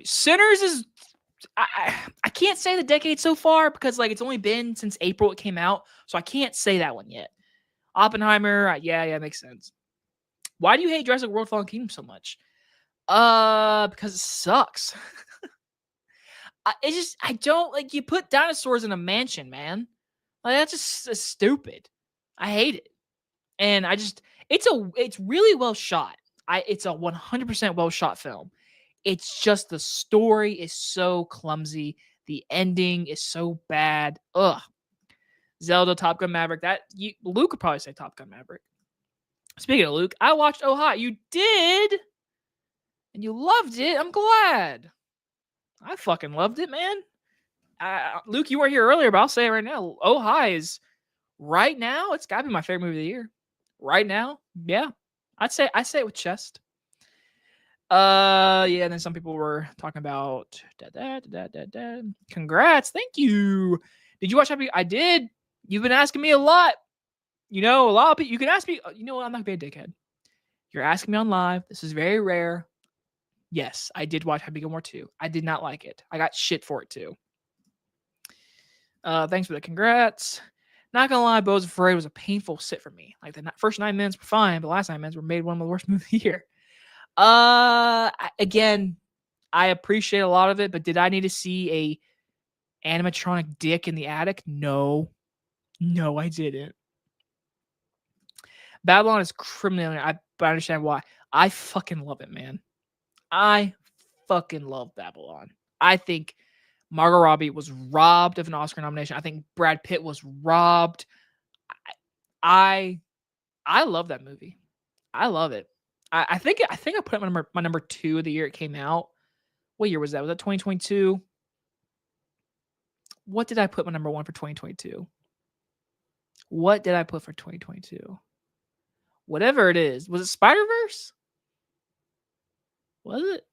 Speaker 1: Sinners is I can't say the decade so far because like it's only been since April it came out, so I can't say that one yet. Oppenheimer, yeah, makes sense. Why do you hate Jurassic World: Fallen Kingdom so much? Because it sucks. I don't like you put dinosaurs in a mansion, man. Like that's just stupid. I hate it, and it's really well shot. It's a 100% well shot film. It's just the story is so clumsy. The ending is so bad. Ugh. Zelda, Top Gun Maverick. Luke could probably say Top Gun Maverick. Speaking of Luke, I watched Oh Hot. You did, and you loved it. I'm glad. I fucking loved it, man. Luke, you weren't here earlier, but I'll say it right now. Oh High is right now. It's got to be my favorite movie of the year. Right now, yeah. I say it with chest. Yeah. And then some people were talking about Congrats, thank you. Did you watch Happy? I did. You've been asking me a lot. You know, a lot of people. You can ask me. You know what? I'm not gonna be a dickhead. You're asking me on live. This is very rare. Yes, I did watch Happy Gilmore 2. I did not like it. I got shit for it too. Thanks for the congrats. Not gonna lie, Bo's Afraid was a painful sit for me. Like the first 9 minutes were fine, but the last 9 minutes were made one of the worst movies of the year. Again, I appreciate a lot of it, but did I need to see a animatronic dick in the attic? No, I didn't. Babylon is criminally, but I understand why. I fucking love it, man. I fucking love Babylon. I think Margot Robbie was robbed of an Oscar nomination. I think Brad Pitt was robbed. I love that movie. I love it. I think I put it my number 2 of the year it came out. What year was that? Was that 2022? What did I put my number 1 for 2022? What did I put for 2022? Whatever it is. Was it Spider-Verse? Was it?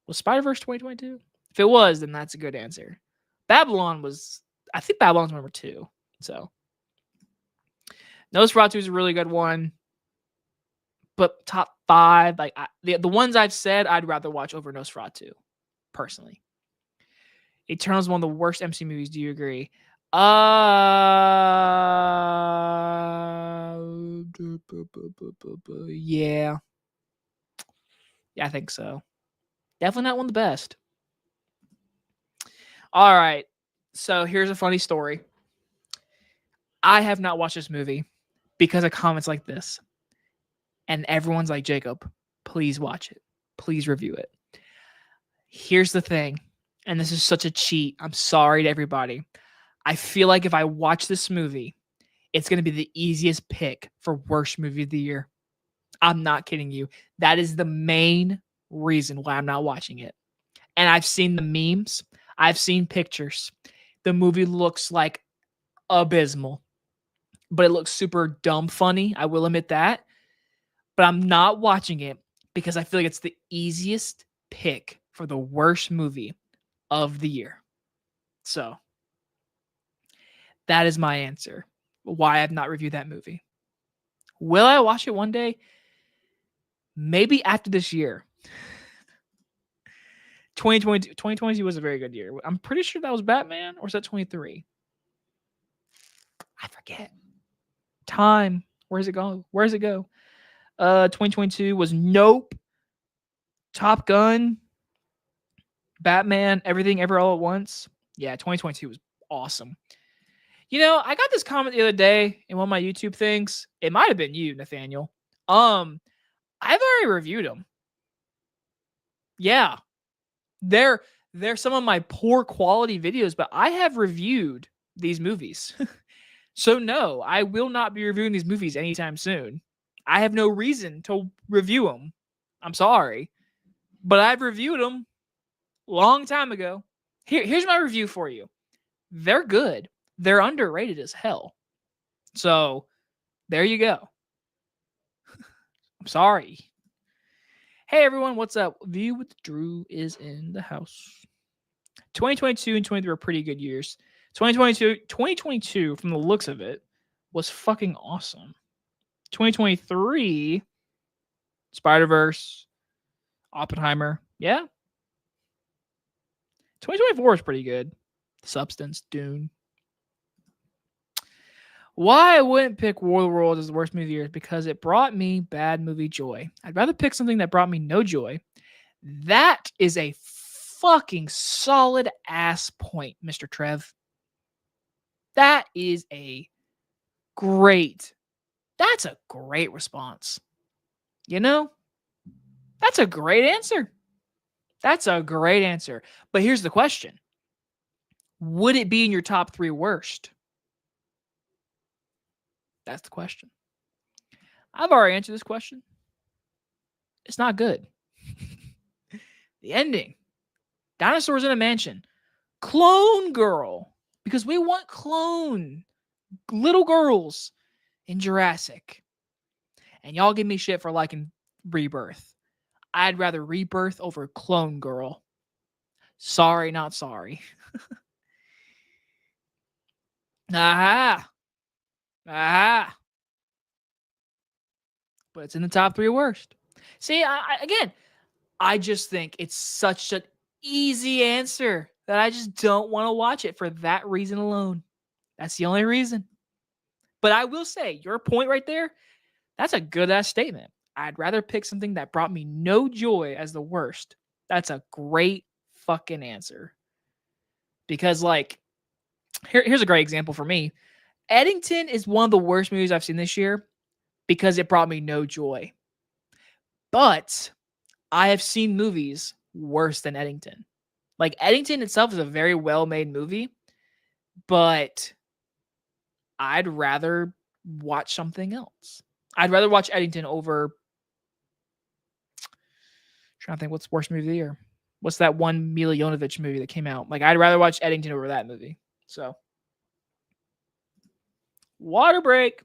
Speaker 1: Was Spider-Verse 2022? If it was, then that's a good answer. Babylon was, I think Babylon's number 2. So Nosferatu is a really good one. But top 5, like the ones I've said, I'd rather watch over Nosferatu, personally. Eternal's one of the worst MC movies. Do you agree? Yeah. Yeah, I think so. Definitely not one of the best. All right. So here's a funny story. I have not watched this movie because of comments like this. And everyone's like, Jacob, please watch it. Please review it. Here's the thing. And this is such a cheat. I'm sorry to everybody. I feel like if I watch this movie, it's going to be the easiest pick for worst movie of the year. I'm not kidding you. That is the main reason why I'm not watching it. And I've seen the memes. I've seen pictures. The movie looks like abysmal, but it looks super dumb funny. I will admit that. But I'm not watching it because I feel like it's the easiest pick for the worst movie of the year. So that is my answer. Why I've not reviewed that movie. Will I watch it one day? Maybe after this year. 2022 was a very good year. I'm pretty sure that was Batman, or was that 23? I forget. Time. Where's it go? 2022 was Nope, Top Gun, Batman, Everything Ever All at Once. Yeah, 2022 was awesome. I got this comment the other day in one of my YouTube things. It might have been you, Nathaniel. I've already reviewed them. Yeah. They're some of my poor quality videos, but I have reviewed these movies. So no, I will not be reviewing these movies anytime soon. I have no reason to review them. I'm sorry. But I've reviewed them a long time ago. Here's my review for you. They're good. They're underrated as hell. So there you go. I'm sorry. Hey everyone, what's up? View with Drew is in the house. 2022 and 23 were pretty good years. 2022, from the looks of it, was fucking awesome. 2023, Spider-Verse, Oppenheimer. Yeah. 2024 is pretty good. Substance, Dune. Why I wouldn't pick War of the Worlds as the worst movie of the year is because it brought me bad movie joy. I'd rather pick something that brought me no joy. That is a fucking solid ass point, Mr. Trev. That is a great. That's a great response. That's a great answer. That's a great answer. But here's the question. Would it be in your top 3 worst? That's the question. I've already answered this question. It's not good. The ending. Dinosaurs in a mansion. Clone girl. Because we want clone little girls in Jurassic. And y'all give me shit for liking Rebirth. I'd rather Rebirth over Clone Girl. Sorry, not sorry. Aha. Aha. But it's in the top 3 worst. See, I just think it's such an easy answer that I just don't want to watch it for that reason alone. That's the only reason. But I will say, your point right there, that's a good-ass statement. I'd rather pick something that brought me no joy as the worst. That's a great fucking answer. Because, here's a great example for me. Eddington is one of the worst movies I've seen this year because it brought me no joy. But I have seen movies worse than Eddington. Eddington itself is a very well-made movie, but I'd rather watch something else. I'd rather watch Eddington over. Trying to think what's worst movie of the year. What's that one Mila Jovovich movie that came out? I'd rather watch Eddington over that movie. So Water break.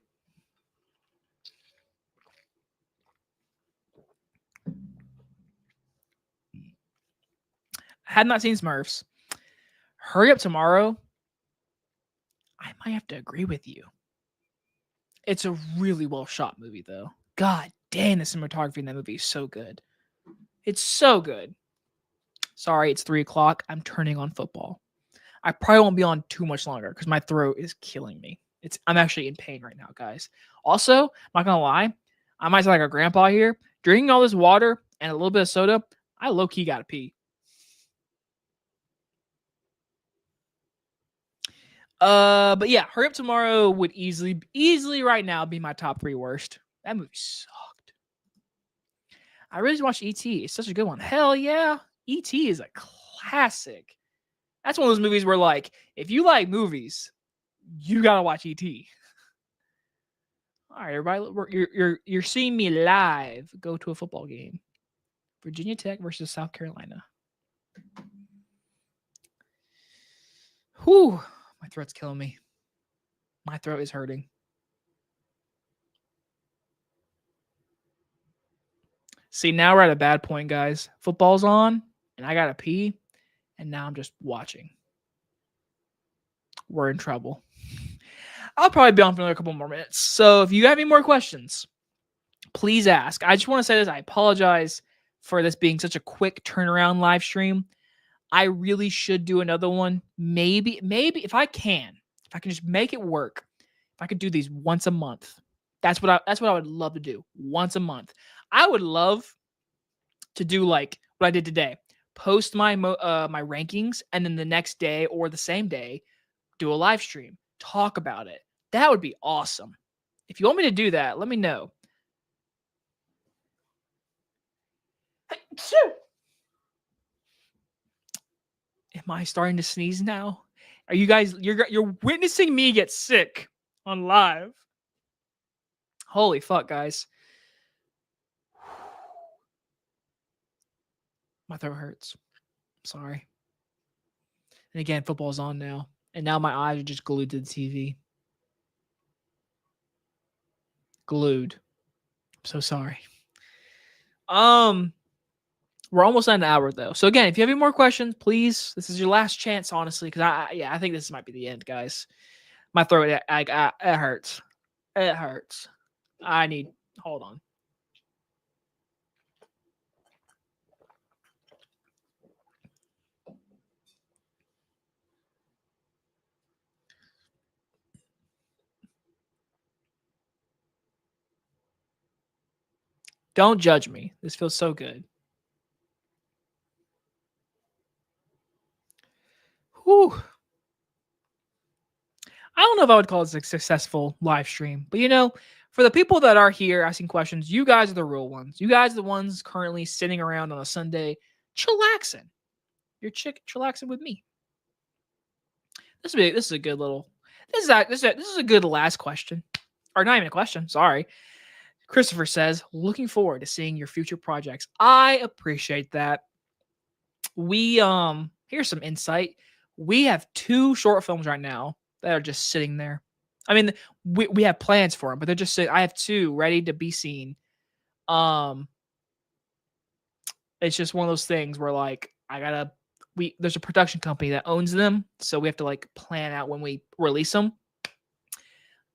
Speaker 1: Had not seen Smurfs. Hurry Up Tomorrow. I might have to agree with you. It's a really well shot movie, though. God damn, the cinematography in that movie is so good. It's so good. Sorry, it's 3:00. I'm turning on football. I probably won't be on too much longer because my throat is killing me. I'm actually in pain right now, guys. Also, I'm not gonna lie, I might sound like a grandpa here. Drinking all this water and a little bit of soda, I low key gotta pee. But yeah, Hurry Up Tomorrow would easily right now be my top 3 worst. That movie sucked. I really just watched E.T. It's such a good one. Hell yeah, E.T. is a classic. That's one of those movies where, like, if you like movies, you gotta watch E.T. All right, everybody, you're seeing me live go to a football game. Virginia Tech versus South Carolina. Whew, my throat's killing me. My throat is hurting. See, now we're at a bad point, guys. Football's on, and I gotta pee, and now I'm just watching. We're in trouble. I'll probably be on for another couple more minutes. So if you have any more questions, please ask. I just want to say this. I apologize for this being such a quick turnaround live stream. I really should do another one. Maybe if I can just make it work. If I could do these once a month, that's what I would love to do. Once a month. I would love to do like what I did today. Post my my rankings, and then the next day or the same day, do a live stream. Talk about it. That would be awesome. If you want me to do that, let me know. Am I starting to sneeze now? Are you guys? You're witnessing me get sick on live. Holy fuck, guys! My throat hurts. Sorry. And again, football's on now, and now my eyes are just glued to the TV. Glued. I'm so sorry. We're almost at an hour though. So again, if you have any more questions, please, this is your last chance, honestly, because I think this might be the end, guys. My throat, it hurts. It hurts. I need. Hold on. Don't judge me. This feels so good. Whew. I don't know if I would call this a successful live stream, but for the people that are here asking questions, you guys are the real ones. You guys are the ones currently sitting around on a Sunday, chillaxing. You're chillaxing with me. This is a good little. This is a good last question, or not even a question. Sorry. Christopher says, looking forward to seeing your future projects. I appreciate that. Here's some insight. We have 2 short films right now that are just sitting there. I mean, we have plans for them, but they're just sitting. I have 2 ready to be seen. It's just one of those things where, like, there's a production company that owns them, so we have to, like, plan out when we release them.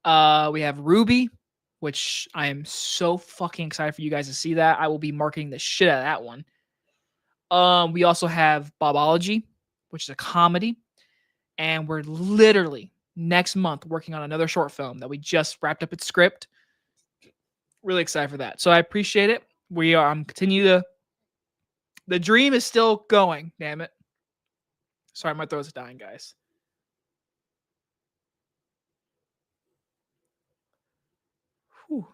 Speaker 1: We have Ruby, which I am so fucking excited for you guys to see that. I will be marketing the shit out of that one. We also have Bobology, which is a comedy, and we're literally next month working on another short film that we just wrapped up its script. Really excited for that. So I appreciate it. I'm continue to. The dream is still going. Damn it. Sorry, my throat's dying, guys. Whew.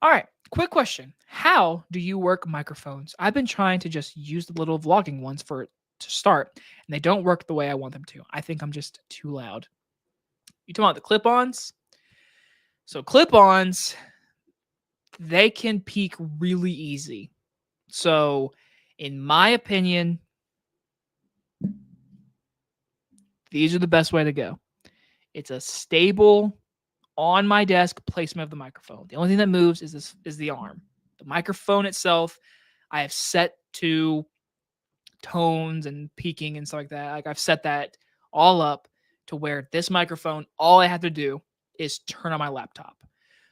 Speaker 1: All right, quick question. How do you work microphones? I've been trying to just use the little vlogging ones to start, and they don't work the way I want them to. I think I'm just too loud. You talking about the clip-ons? So clip-ons, they can peak really easy. So in my opinion, These are the best way to go. It's a stable on my desk placement of the microphone. The only thing that moves is the arm. The microphone itself, I have set to tones and peaking and stuff like that. Like I've set that all up to where this microphone, all I have to do is turn on my laptop.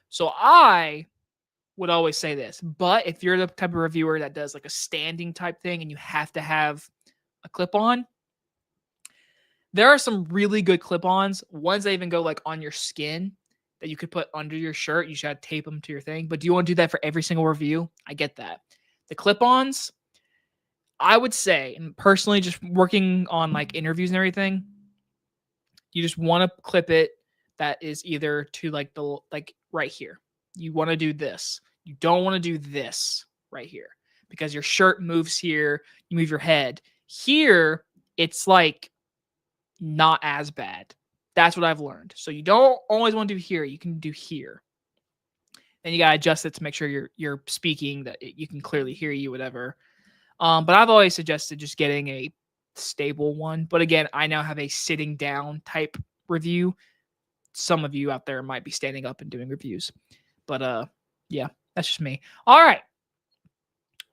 Speaker 1: So I would always say this, but if you're the type of reviewer that does like a standing type thing and you have to have a clip on, there are some really good clip-ons. Ones that even go like on your skin that you could put under your shirt. You should tape them to your thing. But do you want to do that for every single review? I get that. The clip-ons, I would say, and personally just working on like interviews and everything, you just want to clip it that is either to like the like right here. You want to do this. You don't want to do this right here because your shirt moves here. You move your head. Here, it's like not as bad. That's what I've learned. So you don't always want to do here. You can do here. Then you gotta adjust it to make sure you're speaking that you can clearly hear you, whatever. But I've always suggested just getting a stable one. But again, I now have a sitting down type review. Some of you out there might be standing up and doing reviews. But yeah, that's just me. All right.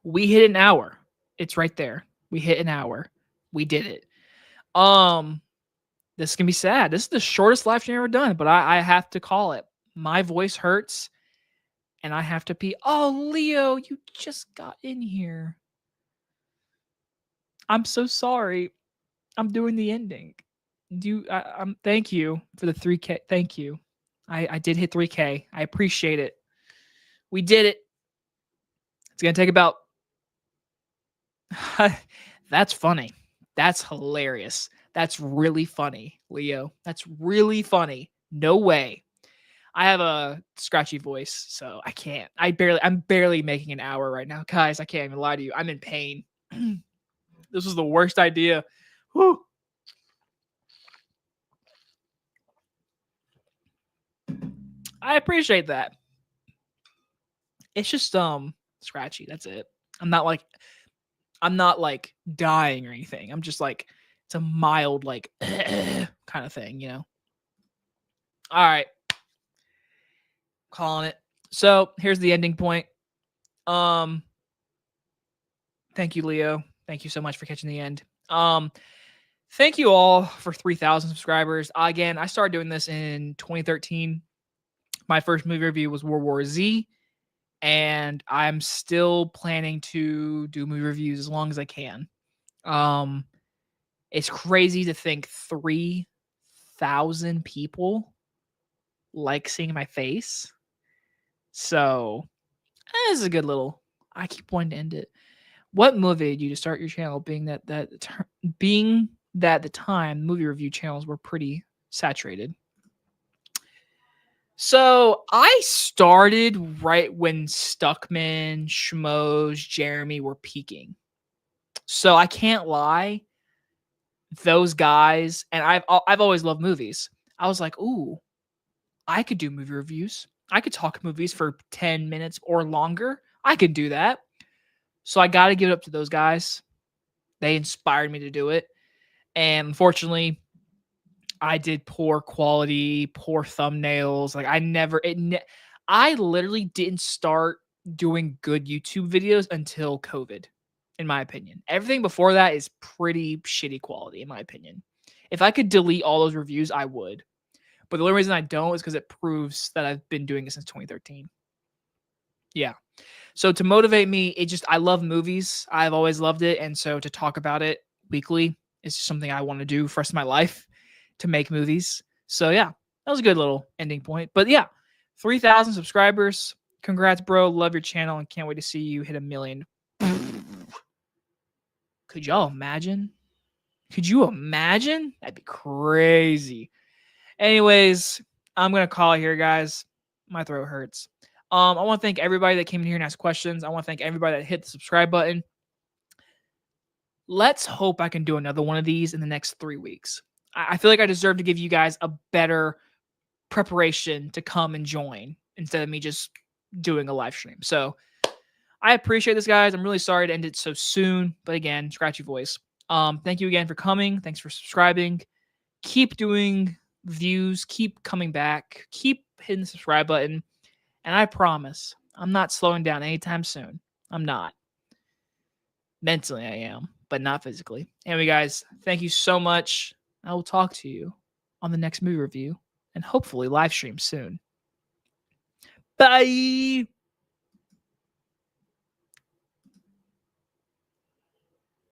Speaker 1: We hit an hour. It's right there. We hit an hour. We did it. This can be sad. This is the shortest live stream I've ever done, but I have to call it. My voice hurts, and I have to pee. Oh, Leo, you just got in here. I'm so sorry. I'm doing the ending. Thank you for the 3K. Thank you. I did hit 3K. I appreciate it. We did it. It's gonna take about. That's funny. That's hilarious. That's really funny, Leo. That's really funny. No way. I have a scratchy voice, so I can't. I'm barely making an hour right now. Guys, I can't even lie to you. I'm in pain. This was the worst idea. Whew. I appreciate that. It's just scratchy. That's it. I'm not like dying or anything. I'm just like it's a mild like kind of thing, you know. All right. Calling it. So, here's the ending point. Thank you, Leo. Thank you so much for catching the end. Thank you all for 3,000 subscribers. Again, I started doing this in 2013. My first movie review was World War Z, and I'm still planning to do movie reviews as long as I can. It's crazy to think 3,000 people like seeing my face. So, this is a good little. I keep wanting to end it. What motivated you to start your channel? Being that at the time movie review channels were pretty saturated. So I started right when Stuckman, Schmoes, Jeremy were peaking. So I can't lie. Those guys, and I've always loved movies. I was like, ooh, I could do movie reviews. I could talk movies for 10 minutes or longer. I could do that. So I got to give it up to those guys. They inspired me to do it. And unfortunately, I did poor quality, poor thumbnails. Like I literally didn't start doing good YouTube videos until COVID, in my opinion. Everything before that is pretty shitty quality, in my opinion. If I could delete all those reviews, I would. But the only reason I don't is because it proves that I've been doing it since 2013. Yeah. So to motivate me, I love movies. I've always loved it. And so to talk about it weekly is just something I want to do for the rest of my life, to make movies. So yeah, that was a good little ending point. But yeah, 3,000 subscribers. Congrats, bro. Love your channel and can't wait to see you hit 1 million. Could y'all imagine? Could you imagine? That'd be crazy. Anyways, I'm going to call it here, guys. My throat hurts. I want to thank everybody that came in here and asked questions. I want to thank everybody that hit the subscribe button. Let's hope I can do another one of these in the next 3 weeks. I feel like I deserve to give you guys a better preparation to come and join instead of me just doing a live stream. So I appreciate this, guys. I'm really sorry to end it so soon. But again, scratchy voice. Thank you again for coming. Thanks for subscribing. keep doing views, keep coming back, keep hitting the subscribe button. And I promise I'm not slowing down anytime soon. I'm not. Mentally, I am, but not physically. Anyway, guys, thank you so much. I will talk to you on the next movie review and hopefully live stream soon. Bye.